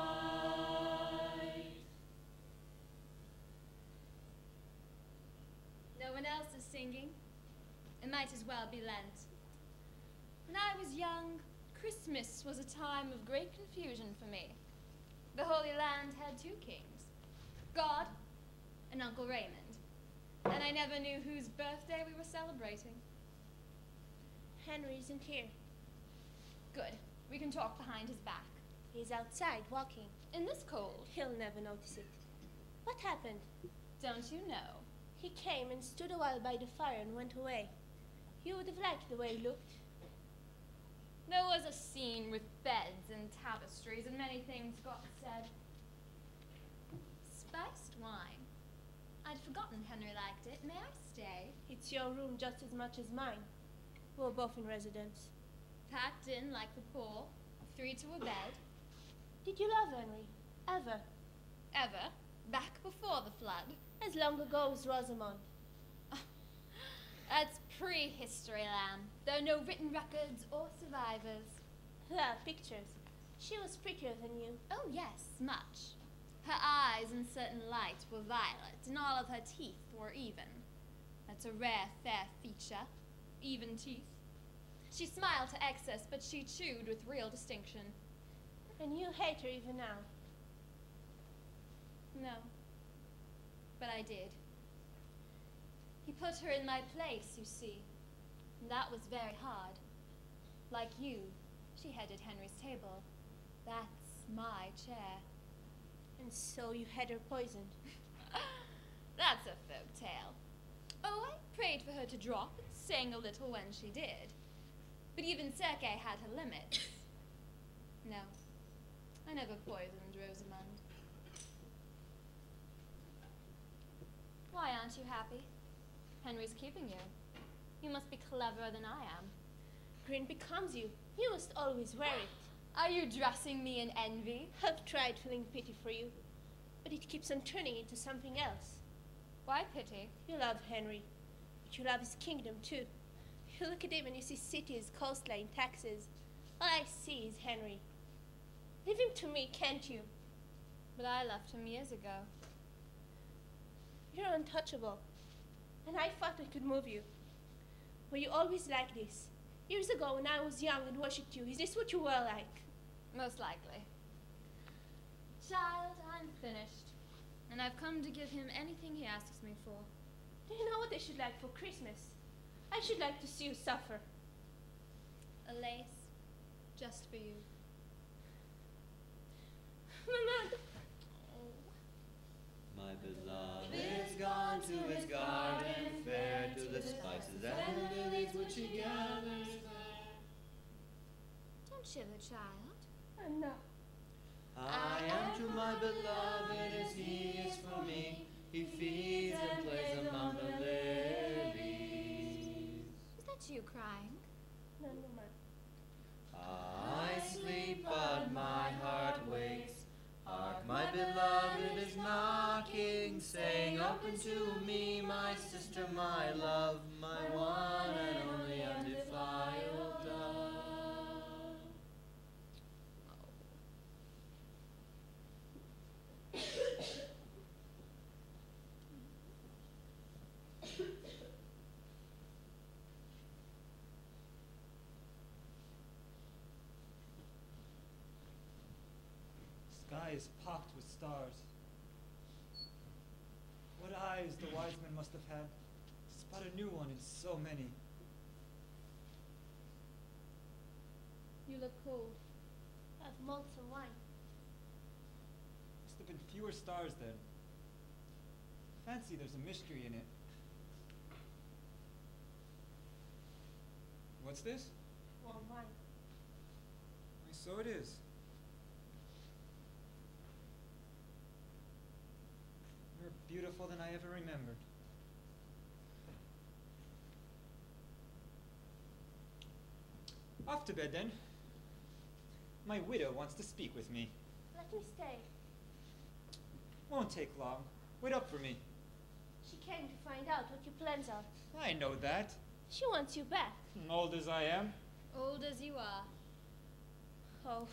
No one else is singing. It might as well be Lent. When I was young, Christmas was a time of great confusion for me. The Holy Land had 2 kings, God and Uncle Raymond, and I never knew whose birthday we were celebrating. Henry isn't here. Good. We can talk behind his back. He's outside walking. In this cold. He'll never notice it. What happened? Don't you know? He came and stood a while by the fire and went away. You would have liked the way he looked. There was a scene with beds and tapestries, and many things got said. Spiced wine. I'd forgotten Henry liked it. May I stay? It's your room just as much as mine. We're both in residence. Packed in like the poor, 3 to a bed. Did you love Henry? Ever? Ever? Back before the flood. As long ago as Rosamond. That's prehistory, Lamb. There are no written records or survivors. There are pictures. She was prettier than you. Oh, yes, much. Her eyes in certain light were violet, and all of her teeth were even. That's a rare, fair feature. Even teeth. She smiled to excess, but she chewed with real distinction. And you hate her even now. No. But I did. He put her in my place, you see. And that was very hard. Like you, she headed Henry's table. That's my chair. And so you had her poisoned. That's a folk tale. Oh, I prayed for her to drop and sang a little when she did. But even Circe had her limits. No, I never poisoned Rosamund. Why aren't you happy? Henry's keeping you. You must be cleverer than I am. Green becomes you. You must always wear it. Are you dressing me in envy? I've tried feeling pity for you, but it keeps on turning into something else. Why pity? You love Henry, but you love his kingdom too. You look at him and you see cities, coastline, taxes. All I see is Henry. Leave him to me, can't you? But I left him years ago. You're untouchable, and I thought I could move you. Were you always like this? Years ago when I was young and worshipped you, is this what you were like? Most likely. Child, I'm finished. And I've come to give him anything he asks me for. Do you know what I should like for Christmas? I should like to see you suffer. A lace, just for you. Mama. My beloved is gone to his garden fair, to the spices and the lilies which he gathers there. Don't shiver, child. I'm not. I am to my beloved as he is for me. He feeds and plays among the lilies. Is that you crying? No, Mama. I sleep, but my heart wakes. Hark, my beloved is knocking, saying, "Open to me, my sister, my love, my one and only undefiled dove." Sky is pocked with stars. What eyes the wise men must have had to spot a new one in so many. You look cold. Have malt some wine. Must have been fewer stars then. Fancy there's a mystery in it. What's this? Warm wine. So it is. More beautiful than I ever remembered. Off to bed then. My widow wants to speak with me. Let me stay. Won't take long. Wait up for me. She came to find out what your plans are. I know that. She wants you back. Old as I am. Old as you are. Oh,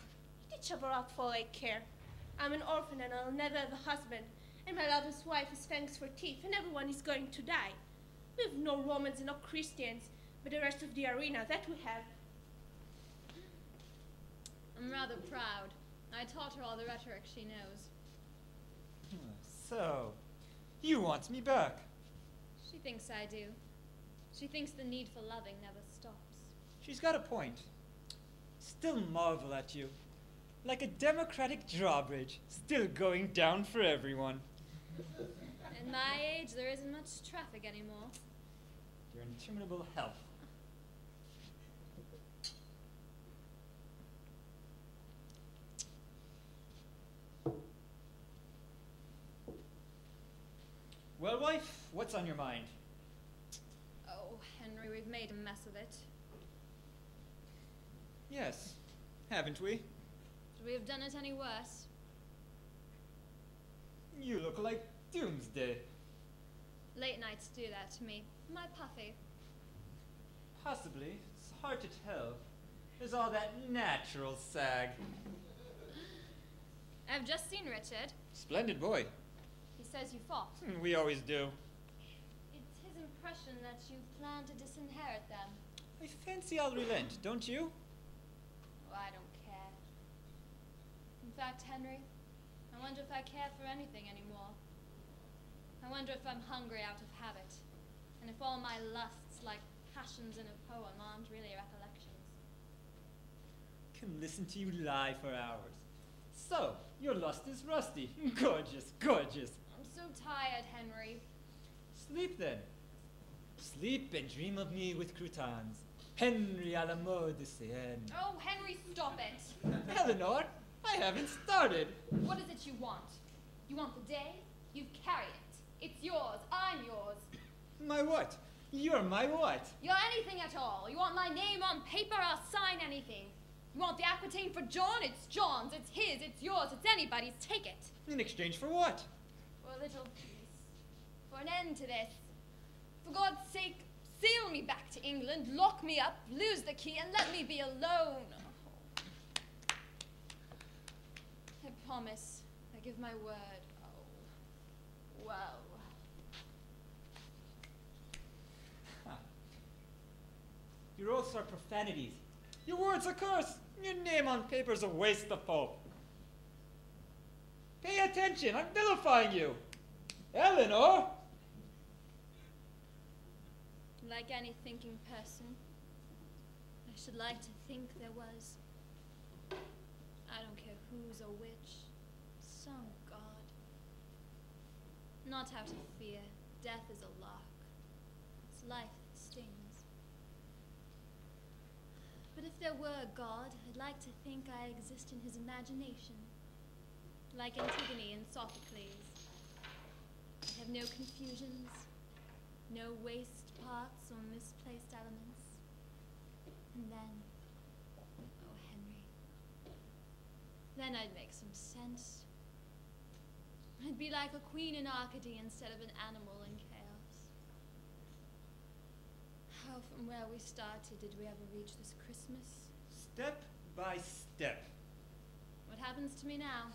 you did cover up for I care. I'm an orphan and I'll never have a husband. And my lover's wife is fangs for teeth and everyone is going to die. We have no Romans and no Christians, but the rest of the arena, that we have. I'm rather proud. I taught her all the rhetoric she knows. So, you want me back? She thinks I do. She thinks the need for loving never stops. She's got a point. Still marvel at you. Like a democratic drawbridge, still going down for everyone. In my age, there isn't much traffic anymore. Your interminable health. Well, wife, what's on your mind? Oh, Henry, we've made a mess of it. Yes, haven't we? Should we have done it any worse? You look like Doomsday. Late nights do that to me. Am I puffy? Possibly. It's hard to tell. There's all that natural sag. I've just seen Richard. Splendid boy. He says you fought. We always do. It's his impression that you plan to disinherit them. I fancy I'll relent, don't you? Oh, I don't care. In fact, Henry, I wonder if I care for anything anymore. I wonder if I'm hungry out of habit, and if all my lusts, like passions in a poem, aren't really recollections. Can listen to you lie for hours. So, your lust is rusty. Gorgeous, gorgeous. I'm so tired, Henry. Sleep then. Sleep and dream of me with croutons. Henry à la mode de Sienne. Oh, Henry, stop it. Eleanor, I haven't started. What is it you want? You want the day? You've carried it. It's yours. I'm yours. My what? You're my what? You're anything at all. You want my name on paper? I'll sign anything. You want the Aquitaine for John? It's John's. It's his. It's yours. It's anybody's. Take it. In exchange for what? For a little peace. For an end to this. For God's sake, sail me back to England, lock me up, lose the key, and let me be alone. I promise. I give my word. Oh, well. Your oaths are profanities. Your words a curse. Your name on paper's a waste of hope. Pay attention, I'm vilifying you. Eleanor! Like any thinking person, I should like to think there was. I don't care who's or which. Some God. Not out of fear. Death is a lark. It's life that stings. But if there were a God, I'd like to think I exist in his imagination. Like Antigone and Sophocles. I have no confusions, no waste parts or misplaced elements. And then, oh Henry, then I'd make some sense. I'd be like a queen in Arcady instead of an animal in chaos. How from where we started did we ever reach this Christmas? Step by step. What happens to me now?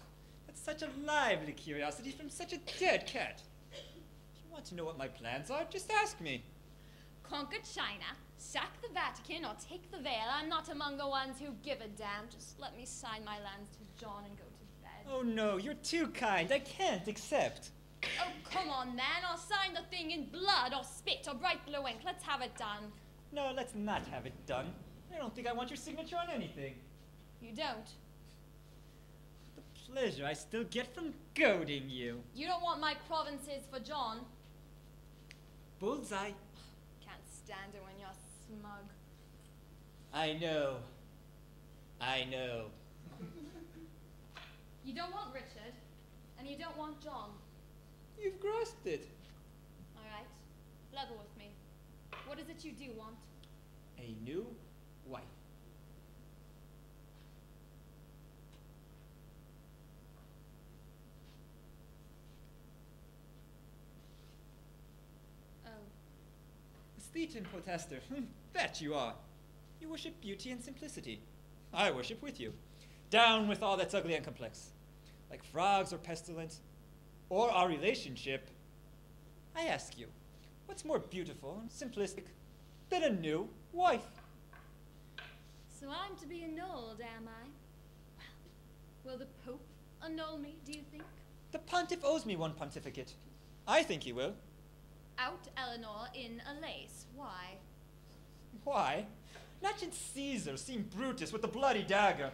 That's such a lively curiosity from such a dead cat. If you want to know what my plans are, just ask me. Conquer China, sack the Vatican, or take the veil. I'm not among the ones who give a damn. Just let me sign my lands to John and go to bed. Oh no, you're too kind. I can't accept. Oh, come on, man. I'll sign the thing in blood or spit or bright blue ink. Let's have it done. No, let's not have it done. I don't think I want your signature on anything. You don't? The pleasure I still get from goading you. You don't want my provinces for John? Bullseye. Can't stand it when you're smug. I know. I know. You don't want Richard, and you don't want John. You've grasped it. All right. Level with me. What is it you do want? A new wife. Oh. Thetan protester. That you are. You worship beauty and simplicity. I worship with you. Down with all that's ugly and complex. Like frogs or pestilence, or our relationship. I ask you, what's more beautiful and simplistic than a new wife? So I'm to be annulled, am I? Well, will the Pope annul me, do you think? The pontiff owes me one pontificate. I think he will. Out Eleanor in a lace. Why? Why? Not since Caesar seen Brutus with the bloody dagger.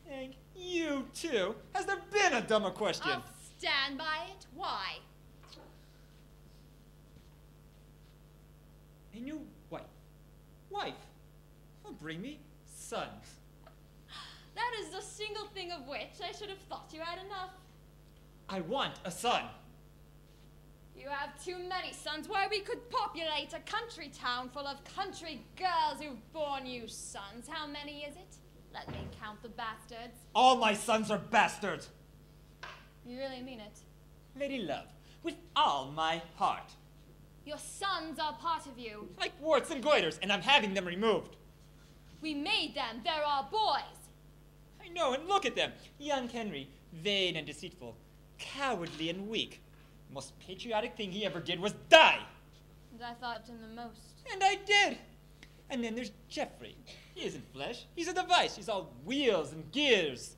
And you, too. Has there been a dumber question? I'll stand by it. Why? A new wife. Wife. Oh, bring me sons. That is the single thing of which I should have thought you had enough. I want a son. You have too many sons. Why, we could populate a country town full of country girls who've borne you sons. How many is it? Let me count the bastards. All my sons are bastards. You really mean it? Lady Love, with all my heart. Your sons are part of you. Like warts and goiters, and I'm having them removed. We made them. They're our boys. I know, and look at them. Young Henry, Vain and deceitful, cowardly and weak. The most patriotic thing he ever did was die. And I thought him the most. And I did. And then there's Geoffrey. He isn't flesh. He's a device. He's all wheels and gears.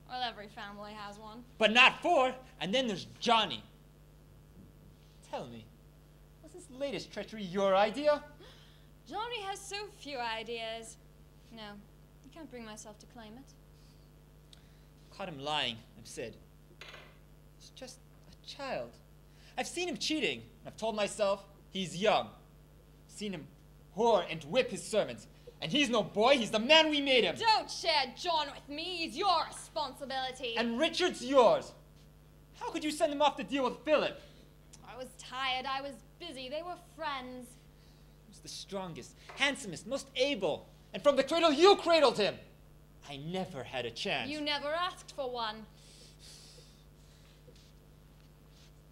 Well, every family has one. But not four. And then there's Johnny. Tell me, was this latest treachery your idea? Johnny has so few ideas. No, I can't bring myself to claim it. Caught him lying. I've said, he's just a child. I've seen him cheating. I've told myself he's young. Seen him whore and whip his servants. And he's no boy, he's the man we made him. Don't share John with me, he's your responsibility. And Richard's yours. How could you send him off to deal with Philip? I was tired, I was busy, they were friends. He was the strongest, handsomest, most able. And from the cradle, you cradled him. I never had a chance. You never asked for one.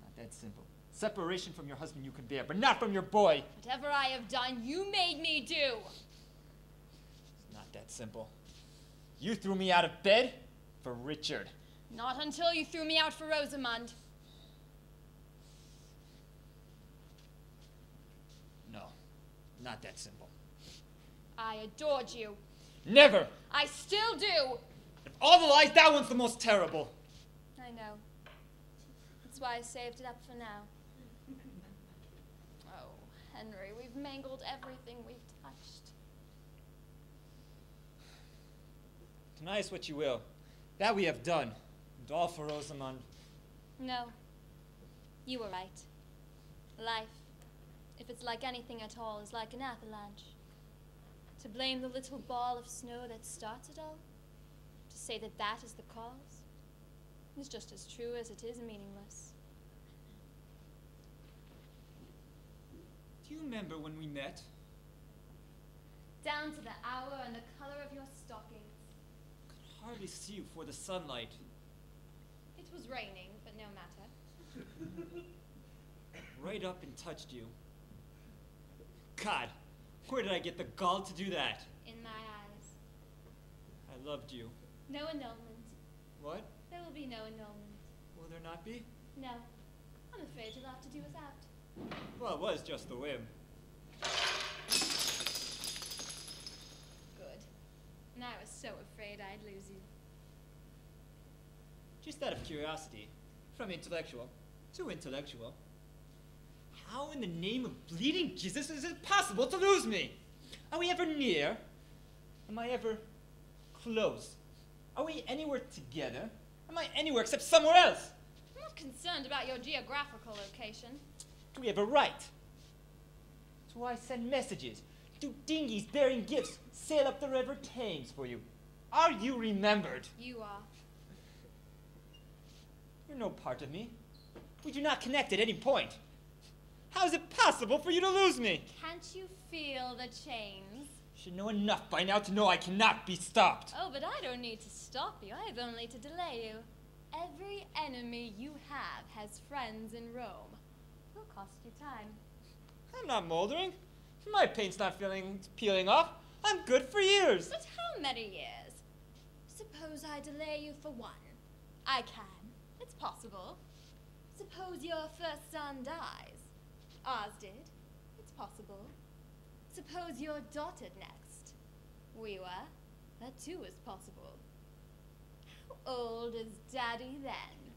Not that simple. Separation from your husband you can bear, but not from your boy. Whatever I have done, you made me do. It's not that simple. You threw me out of bed for Richard. Not until you threw me out for Rosamund. No, not that simple. I adored you. Never! I still do. Of all the lies, that one's the most terrible. I know. That's why I saved it up for now. Oh, Henry, we've mangled everything we've touched. Deny us what you will. That we have done. And all for Rosamund. No. You were right. Life, if it's like anything at all, is like an avalanche. To blame the little ball of snow that starts it all, to say that that is the cause, is just as true as it is meaningless. Do you remember when we met? Down to the hour and the color of your stockings. Could hardly see you for the sunlight. It was raining, but no matter. Right up and touched you. God, where did I get the gall to do that? In my eyes. I loved you. No annulment. What? There will be no annulment. Will there not be? No. I'm afraid you'll have to do without. Well, it was just a whim. Good. And I was so afraid I'd lose you. Just out of curiosity, from intellectual to intellectual, how in the name of bleeding Jesus is it possible to lose me? Are we ever near? Am I ever close? Are we anywhere together? Am I anywhere except somewhere else? I'm not concerned about your geographical location. Do we ever write? Do I send messages? Do dinghies bearing gifts sail up the river Thames for you? Are you remembered? You are. You're no part of me. We do not connect at any point. How is it possible for you to lose me? Can't you feel the chains? Should know enough by now to know I cannot be stopped. Oh, but I don't need to stop you. I have only to delay you. Every enemy you have has friends in Rome. It'll cost you time. I'm not moldering. My paint's not peeling off. I'm good for years. But how many years? Suppose I delay you for one. I can. It's possible. Suppose your first son dies. Ours did. It's possible. Suppose you're dotted next. We were. That too is possible. How old is Daddy then?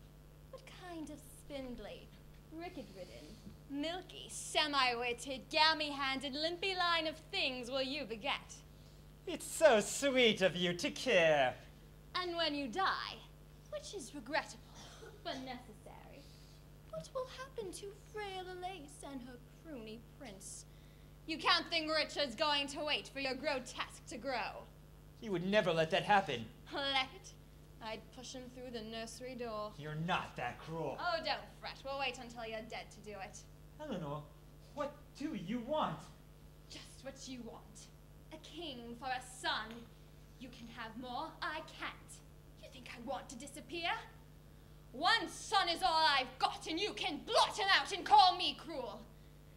What kind of spindly, rickety-ridden, milky, semi-witted, gammy-handed, limpy line of things will you beget? It's so sweet of you to care. And when you die, which is regrettable, but necessary, what will happen to frail Elise and her pruny prince? You can't think Richard's going to wait for your grotesque to grow. He would never let that happen. Let it? I'd push him through the nursery door. You're not that cruel. Oh, don't fret. We'll wait until you're dead to do it. Eleanor, what do you want? Just what you want. A king for a son. You can have more. I can't. You think I want to disappear? One son is all I've got, and you can blot him out and call me cruel.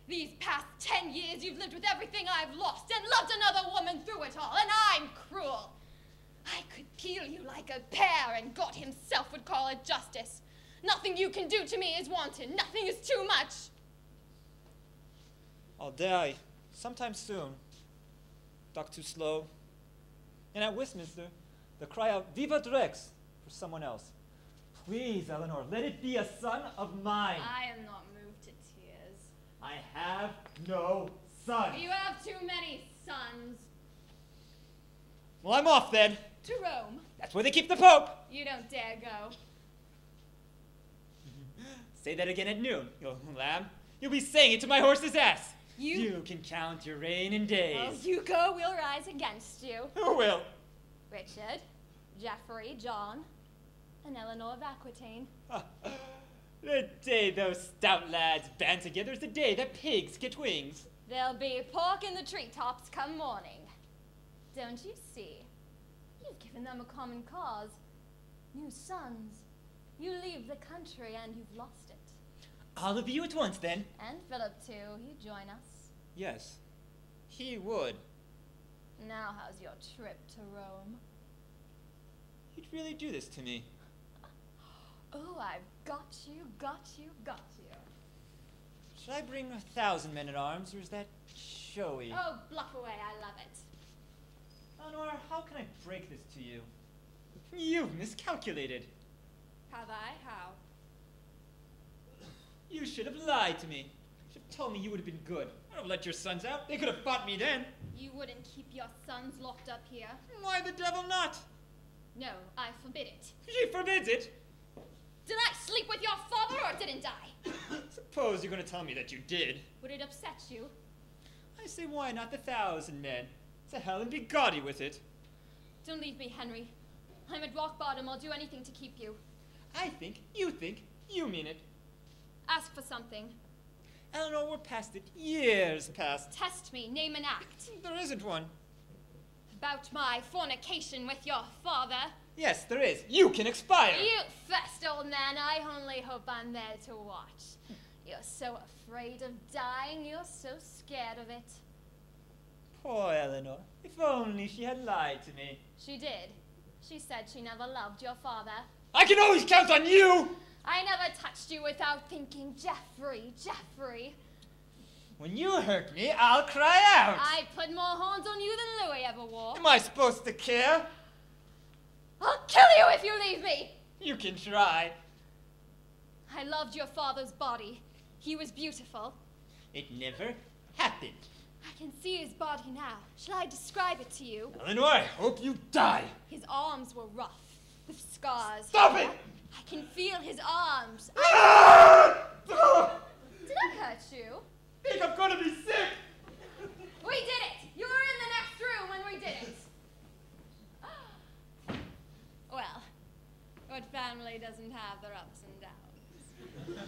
These past 10 years you've lived with everything I've lost and loved another woman through it all, and I'm cruel. I could peel you like a pear, and God himself would call it justice. Nothing you can do to me is wanton. Nothing is too much. I'll die sometime soon. Talk too slow. And at Westminster, they'll cry out, Vivat Rex, for someone else. Please, Eleanor, let it be a son of mine. I am not moved to tears. I have no son. You have too many sons. Well, I'm off then. To Rome. That's where they keep the Pope. You don't dare go. Say that again at noon, you lamb. You'll be saying it to my horse's ass. You can count your reign in days. Oh, you go, we'll rise against you. Who will? Richard, Geoffrey, John, and Eleanor of Aquitaine. The day those stout lads band together is the day that pigs get wings. There'll be pork in the treetops come morning. Don't you see? You've given them a common cause. New sons. You leave the country and you've lost it. All of you at once, then? And Philip, too. He'd join us. Yes, he would. Now how's your trip to Rome? You'd really do this to me. Oh, I've got you, got you, got you. Should I bring 1,000 men-at-arms, or is that showy? Oh, bluff away, I love it. Eleanor, how can I break this to you? You've miscalculated. Have I? How? You should have lied to me. You should have told me you would have been good. I would have let your sons out. They could have fought me then. You wouldn't keep your sons locked up here. Why the devil not? No, I forbid it. She forbids it. Did I sleep with your father or didn't I? Suppose you're going to tell me that you did. Would it upset you? I say, why not the 1,000 men? To hell and be gaudy with it. Don't leave me, Henry. I'm at rock bottom. I'll do anything to keep you. I think, you mean it. Ask for something. Eleanor, we're past it. Years past. Test me. Name an act. There isn't one. About my fornication with your father. Yes, there is. You can expire. You first, old man. I only hope I'm there to watch. You're so afraid of dying. You're so scared of it. Poor Eleanor. If only she had lied to me. She did. She said she never loved your father. I can always count on you! I never touched you without thinking, Geoffrey, Geoffrey. When you hurt me, I'll cry out. I put more horns on you than Louis ever wore. Am I supposed to care? I'll kill you if you leave me. You can try. I loved your father's body. He was beautiful. It never happened. I can see his body now. Shall I describe it to you? Eleanor, I hope you die. His arms were rough, with scars. Stop it! I can feel his arms. Did I hurt you? I think I'm gonna be sick. We did it! You were in the next room when we did it. Well, what family doesn't have their ups and downs?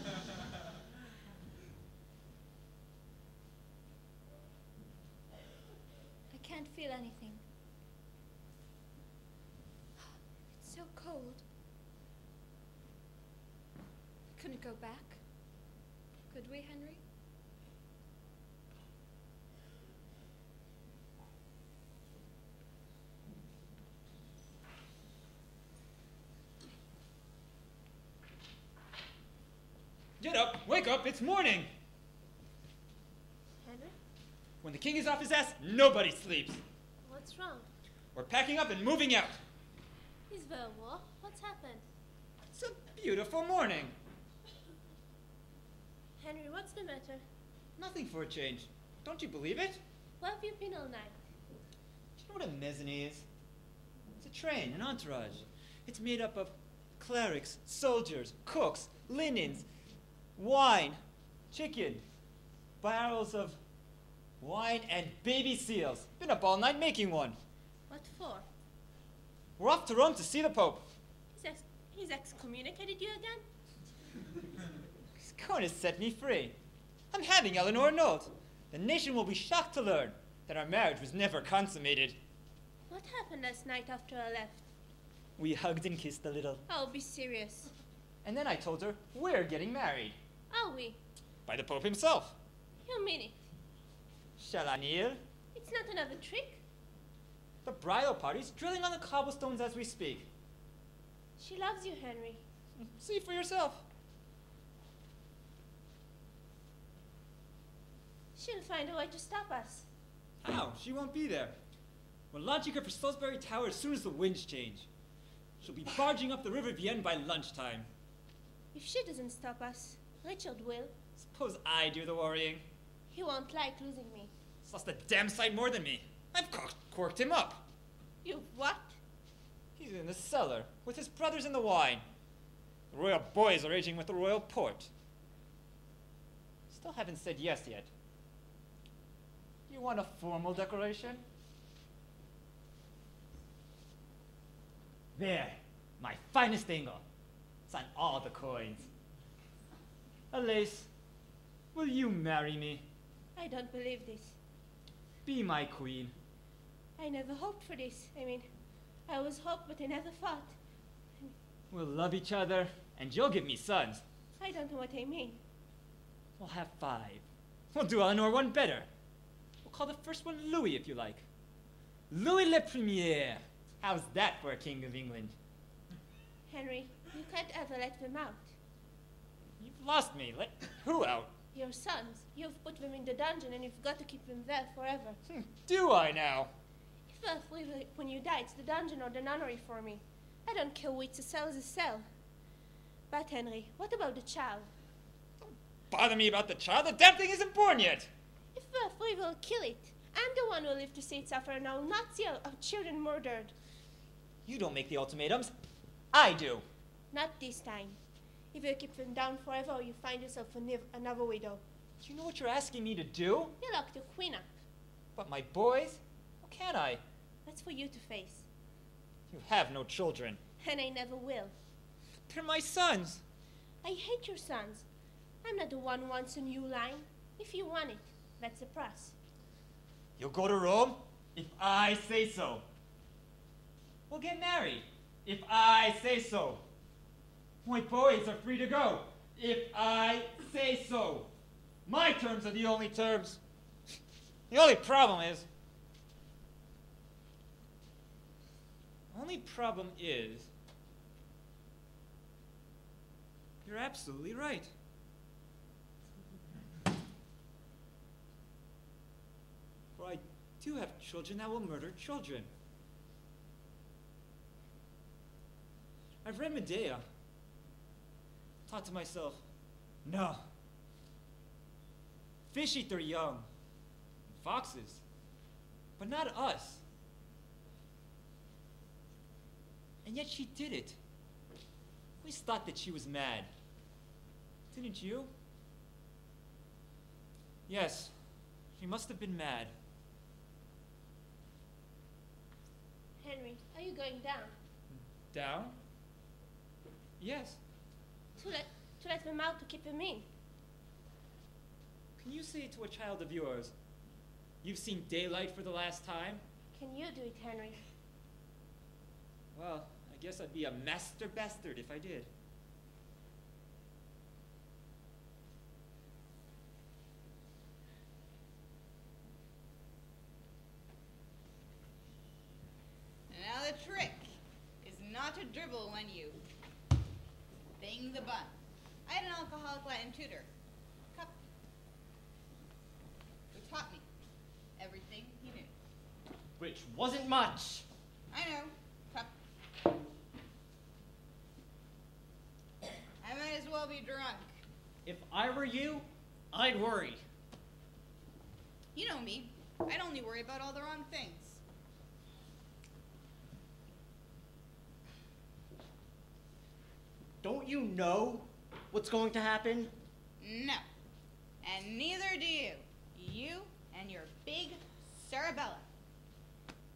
I can't feel anything. It's so cold. We couldn't go back. Could we, Henry? Get up, wake up, it's morning. Henry? When the king is off his ass, nobody sleeps. What's wrong? We're packing up and moving out. Is there a war? What's happened? It's a beautiful morning. Henry, what's the matter? Nothing for a change. Don't you believe it? Where have you been all night? Do you know what a mezzanine is? It's a train, an entourage. It's made up of clerics, soldiers, cooks, linens, wine, chicken, barrels of wine, and baby seals. Been up all night making one. What for? We're off to Rome to see the Pope. He's excommunicated you again? He's going to set me free. I'm having Eleanor annulled. The nation will be shocked to learn that our marriage was never consummated. What happened last night after I left? We hugged and kissed a little. Oh, be serious. And then I told her we're getting married. Are we? By the Pope himself. You mean it? Shall I kneel? It's not another trick? The bridal party's drilling on the cobblestones as we speak. She loves you, Henry. See for yourself. She'll find a way to stop us. How? She won't be there. We're launching her for Salisbury Tower as soon as the winds change. She'll be barging up the River Vienne by lunchtime. If she doesn't stop us, Richard will. Suppose I do the worrying. He won't like losing me. He's lost a damn sight more than me. I've corked him up. You what? He's in the cellar with his brothers in the wine. The royal boys are raging with the royal port. Still haven't said yes yet. You want a formal declaration? There, my finest angle. It's on all the coins. Elise, will you marry me? I don't believe this. Be my queen. I never hoped for this. I always hoped, but I never thought. We'll love each other, and you'll give me sons. I don't know what I mean. We'll have 5. We'll do Eleanor one better. We'll call the first one Louis, if you like. Louis le Premier. How's that for a king of England? Henry, you can't ever let them out. You've lost me. Let who out? Your sons. You've put them in the dungeon and you've got to keep them there forever. Do I now? If when you die, it's the dungeon or the nunnery for me. I don't care which a cell is a cell. But Henry, what about the child? Don't bother me about the child. The damn thing isn't born yet. If we will kill it. I'm the one who will live to see it suffer, and I will not see our children murdered. You don't make the ultimatums. I do. Not this time. If you keep them down forever, you find yourself another widow. Do you know what you're asking me to do? You lock the queen up. But my boys? How can I? That's for you to face. You have no children. And I never will. They're my sons. I hate your sons. I'm not the one who wants a new line. If you want it, that's the price. You'll go to Rome if I say so. We'll get married if I say so. My boys are free to go if I say so. My terms are the only terms. The only problem is... You're absolutely right. For I do have children that will murder children. I've read Medea. Thought to myself, no. Fish eat their young, foxes, but not us. And yet she did it. I always thought that she was mad. Didn't you? Yes, she must have been mad. Henry, are you going down? Down? Yes. To let them out, to keep them in. Can you say to a child of yours, you've seen daylight for the last time? Can you do it, Henry? Well, I guess I'd be a master bastard if I did. Now the trick is not to dribble when you bang the bun. I had an alcoholic Latin tutor, Cup, who taught me everything he knew. Which wasn't much. I know, Cup. I might as well be drunk. If I were you, I'd worry. You know me. I'd only worry about all the wrong things. Don't you know what's going to happen? No. And neither do you. You and your big Sarabella.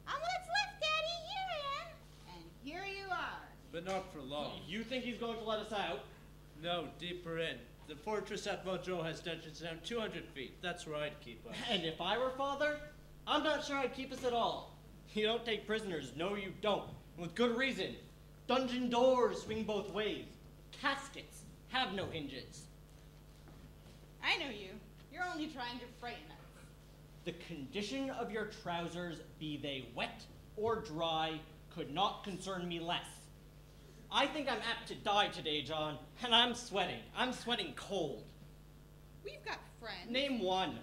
I'm what's left, Daddy. Here I am. And here you are. But not for long. You think he's going to let us out? No, deeper in. The fortress at Vaudreuil has dungeons down 200 feet. That's where I'd keep us. And if I were father, I'm not sure I'd keep us at all. You don't take prisoners. No, you don't. With good reason. Dungeon doors swing both ways. Caskets have no hinges. I know you. You're only trying to frighten us. The condition of your trousers, be they wet or dry could not concern me less. I think I'm apt to die today, John, and I'm sweating. I'm sweating cold. We've got friends. Name one.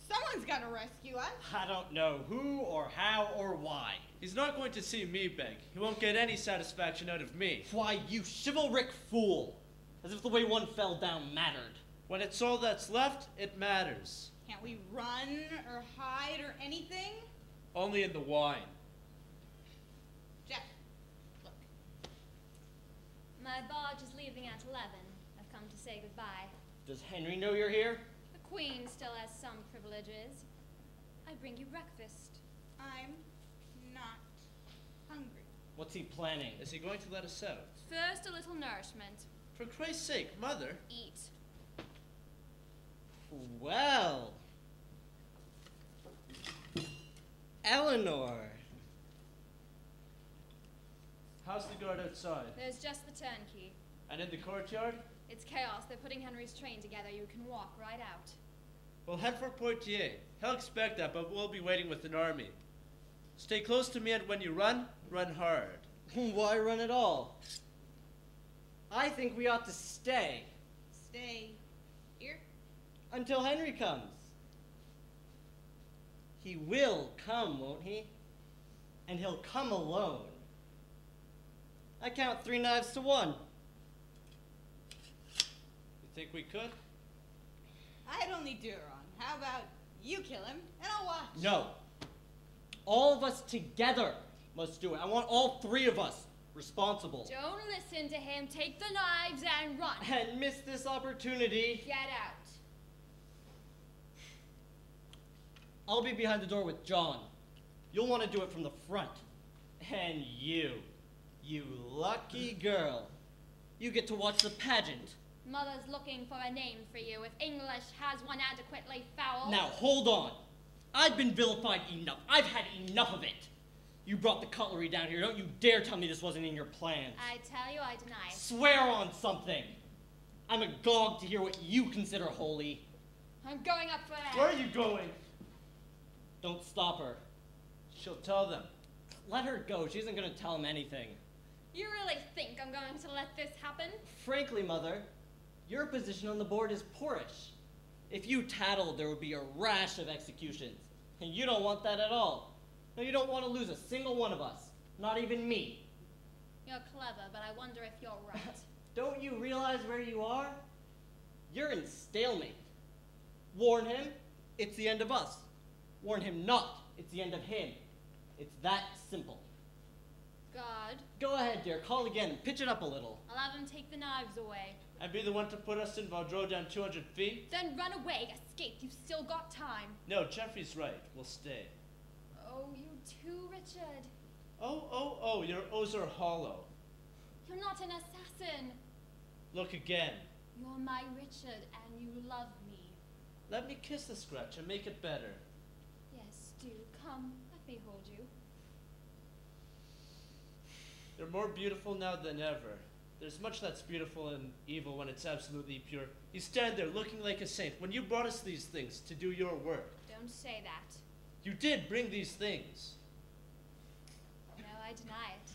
Someone's got to rescue us. I don't know who or how or why. He's not going to see me beg. He won't get any satisfaction out of me. Why, you chivalric fool. As if the way one fell down mattered. When it's all that's left, it matters. Can't we run or hide or anything? Only in the wine. Jeff, look. My barge is leaving at 11. I've come to say goodbye. Does Henry know you're here? The Queen still has some privileges. I bring you breakfast. I'm not hungry. What's he planning? Is he going to let us out? First, a little nourishment. For Christ's sake, Mother. Eat. Well. Eleanor. How's the guard outside? There's just the turnkey. And in the courtyard? It's chaos. They're putting Henry's train together. You can walk right out. We'll head for Poitiers. He'll expect that, but we'll be waiting with an army. Stay close to me, and when you run, run hard. Why run at all? I think we ought to stay. Stay here? Until Henry comes. He will come, won't he? And he'll come alone. I count 3 knives to 1. You think we could? I'd only do it wrong. How about you kill him, and I'll watch? No. All of us together must do it. I want all 3 of us responsible. Don't listen to him. Take the knives and run. And miss this opportunity. Get out. I'll be behind the door with John. You'll want to do it from the front. And you lucky girl, you get to watch the pageant. Mother's looking for a name for you. If English has one adequately foul. Now, hold on. I've been vilified enough. I've had enough of it. You brought the cutlery down here. Don't you dare tell me this wasn't in your plans. I tell you, I deny it. Swear on something. I'm agog to hear what you consider holy. I'm going up for air. Where are you going? Don't stop her. She'll tell them. Let her go. She isn't going to tell him anything. You really think I'm going to let this happen? Frankly, Mother, your position on the board is poorish. If you tattled, there would be a rash of executions. And you don't want that at all. No, you don't want to lose a single one of us. Not even me. You're clever, but I wonder if you're right. Don't you realize where you are? You're in stalemate. Warn him, it's the end of us. Warn him not, it's the end of him. It's that simple. God. Go ahead, dear. Call again and pitch it up a little. I'll have him take the knives away. And be the one to put us in Vaudreuil down 200 feet? Then run away. Escape. You've still got time. No, Jeffrey's right. We'll stay. Oh, you too, Richard. Oh, your O's are hollow. You're not an assassin. Look again. You're my Richard, and you love me. Let me kiss the scratch and make it better. Yes, do. Come, let me hold you. You're more beautiful now than ever. There's much that's beautiful and evil when it's absolutely pure. You stand there looking like a saint when you brought us these things to do your work. Don't say that. You did bring these things. No, I deny it.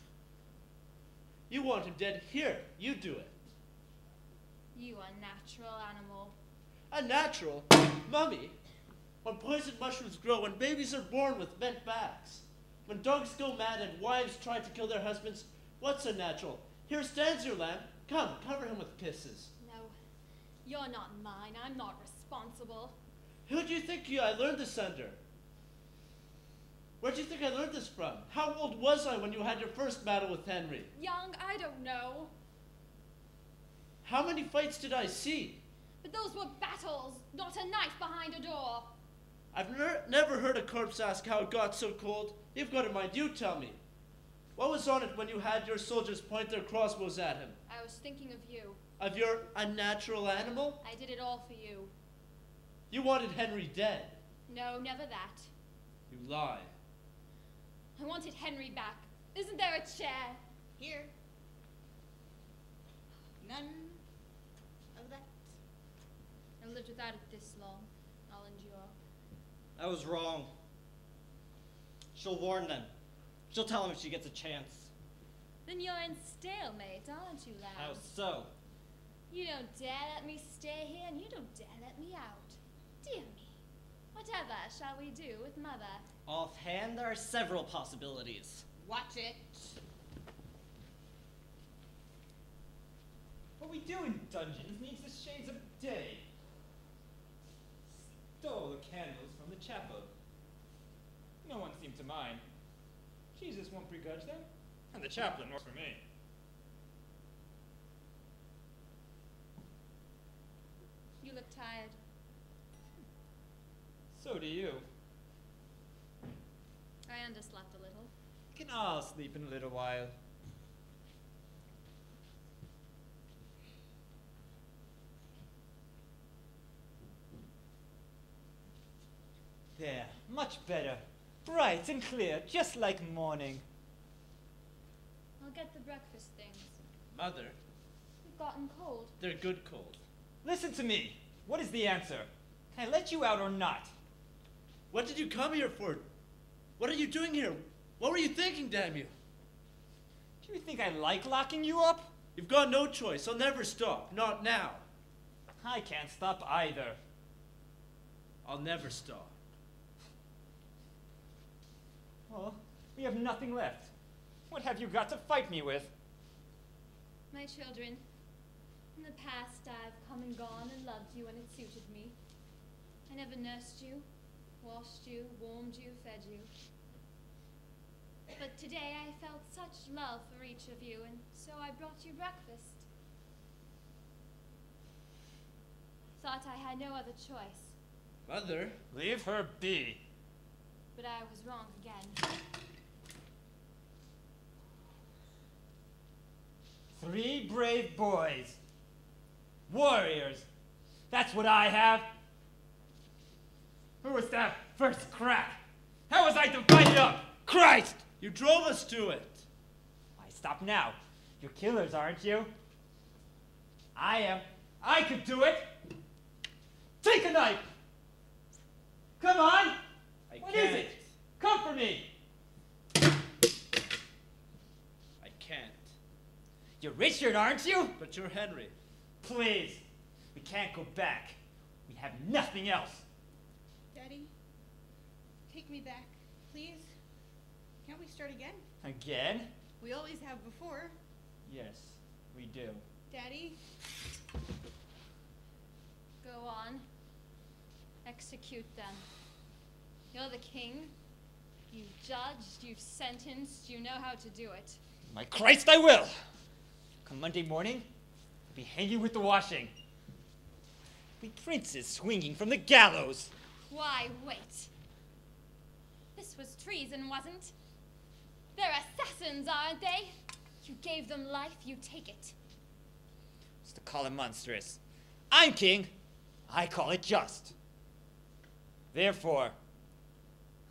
You want him dead. Here, you do it. You unnatural animal. Unnatural? Mummy, when poison mushrooms grow, when babies are born with bent backs, when dogs go mad and wives try to kill their husbands, what's unnatural? Here stands your lamb. Come, cover him with kisses. No, you're not mine. I'm not responsible. Who do you think I learned this under? Where do you think I learned this from? How old was I when you had your first battle with Henry? Young, I don't know. How many fights did I see? But those were battles, not a knife behind a door. I've never heard a corpse ask how it got so cold. You've got a mind, you tell me. What was on it when you had your soldiers point their crossbows at him? I was thinking of you. Of your unnatural animal? I did it all for you. You wanted Henry dead. No, never that. You lie. I wanted Henry back. Isn't there a chair? Here. None of that. I've lived without it this long. I'll endure. I was wrong. She'll warn them. She'll tell them if she gets a chance. Then you're in stalemate, aren't you, lad? How so? You don't dare let me stay here, and you don't dare let me out. Dear me. Whatever shall we do with Mother? Offhand, there are several possibilities. Watch it. What we do in dungeons needs the shades of day. Stole the candles from the chapel. No one seemed to mind. Jesus won't begrudge them, and the chaplain works for me. You look tired. So do you. I underslept a little. Can all sleep in a little while. There, much better. Bright and clear, just like morning. I'll get the breakfast things. Mother, We've gotten cold. they're good cold. Listen to me. What is the answer? Can I let you out or not? What did you come here for? What are you doing here? What were you thinking, damn you? Do you think I like locking you up? You've got no choice. I'll never stop. Not now. I can't stop either. I'll never stop. Well, we have nothing left. What have you got to fight me with? My children, in the past I've come and gone and loved you when it suited me. I never nursed you, washed you, warmed you, fed you. But today I felt such love for each of you, and so I brought you breakfast. Thought I had no other choice. Mother? Leave her be. But I was wrong again. 3 brave boys. Warriors. That's what I have. Who was that first crack? How was I to fight it up? Christ! You drove us to it. Why, stop now. You're killers, aren't you? I am. I could do it. Take a knife. Come on. What is it? Come for me. I can't. You're Richard, aren't you? But you're Henry. Please. We can't go back. We have nothing else. Daddy, take me back, please. Can't we start again? Again? We always have before. Yes, we do. Daddy? Go on. Execute them. You're the king. You've judged, you've sentenced, you know how to do it. My Christ, I will! Come Monday morning, I'll be hanging with the washing. We princes swinging from the gallows. Why, wait. This was treason, wasn't? They're assassins, aren't they? You gave them life, you take it. It's to call it monstrous. I'm king. I call it just. Therefore,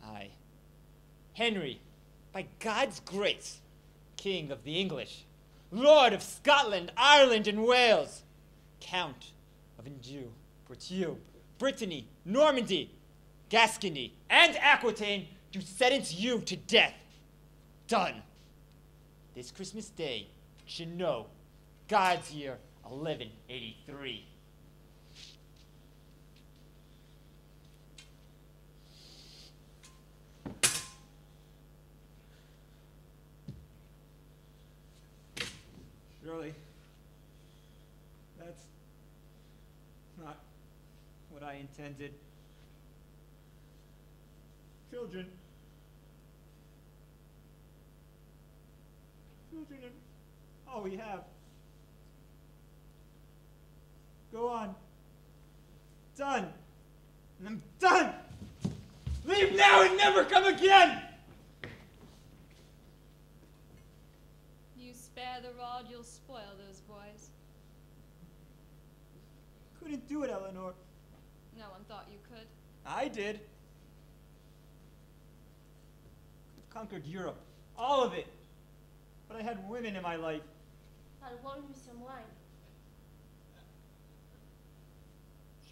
I, Henry, by God's grace, King of the English, Lord of Scotland, Ireland, and Wales, Count of Anjou, Poitou, Brittany, Normandy, Gascony, and Aquitaine, do sentence you to death. Done. This Christmas Day, should know, God's year 1183. Surely, that's not what I intended. Children are all we have. Go on. Done. And I'm done. Leave now and never come again. You spare the rod, you'll spoil those boys. Couldn't do it, Eleanor. No one thought you could. I did. Conquered Europe. All of it. But I had women in my life. I'll warm you some wine.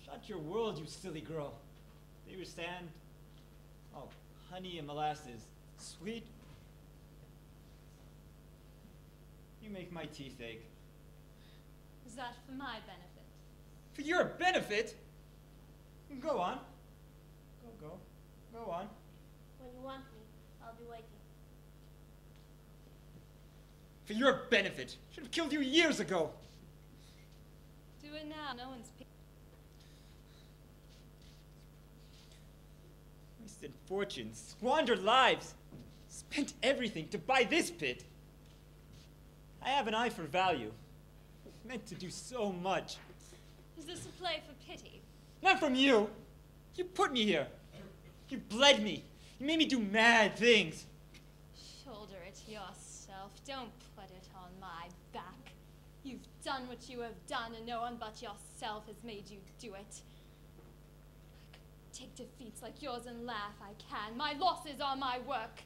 Shut your world, you silly girl. They were sand. Oh, honey and molasses. Sweet. You make my teeth ache. Is that for my benefit? For your benefit? Go on. Go on. When you want me, I'll be waiting. For your benefit. Should have killed you years ago. Do it now. No one's. Wasted fortunes, squandered lives, spent everything to buy this pit. I have an eye for value. Meant to do so much. Is this a play for pity? Not from you. You put me here. You bled me. You made me do mad things. Shoulder it yourself. Don't put it on my back. You've done what you have done, and no one but yourself has made you do it. I could take defeats like yours and laugh. I can. My losses are my work.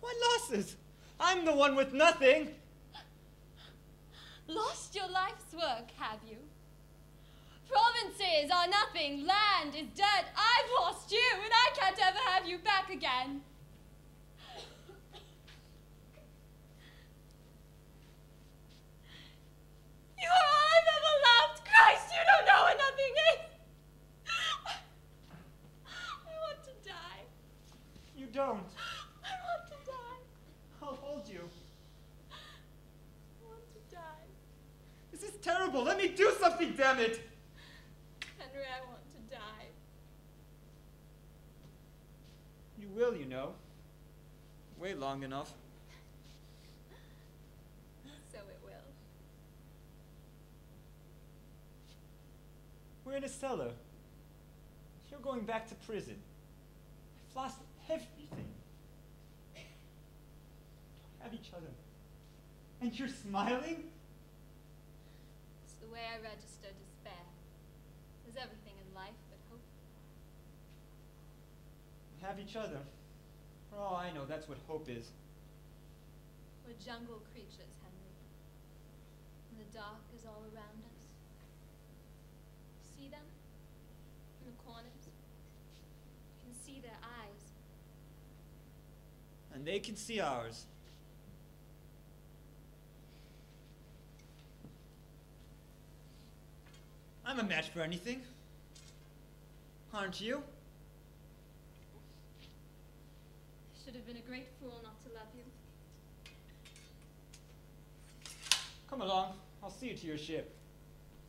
What losses? I'm the one with nothing. Lost your life's work, have you? Provinces are nothing. Land is dirt. I've lost you, and I can't ever have you back again. You are all I've ever loved. Christ, you don't know what nothing is. I want to die. You don't. I want to die. I'll hold you. I want to die. This is terrible. Let me do something, damn it. Henry, I want to die. You will, you know. Wait long enough. So it will. We're in a cellar. You're going back to prison. I've lost everything. We have each other. And you're smiling? It's the way I register despair. There's everything in life but hope. We have each other. For all I know, that's what hope is. We're jungle creatures, Henry. And the dark is all around us. See them? In the corners? You can see their eyes. And they can see ours. I'm a match for anything. Aren't you? I should have been a great fool not to love you. Come along. I'll see you to your ship.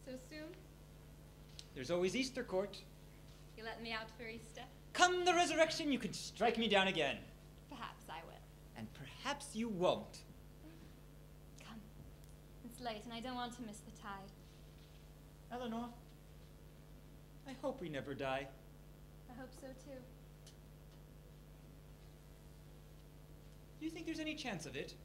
So soon? There's always Easter Court. You let me out for Easter? Come the resurrection, you can strike me down again. Perhaps I will. And perhaps you won't. Come. It's late and I don't want to miss the tide. Eleanor, I hope we never die. I hope so too. Do you think there's any chance of it?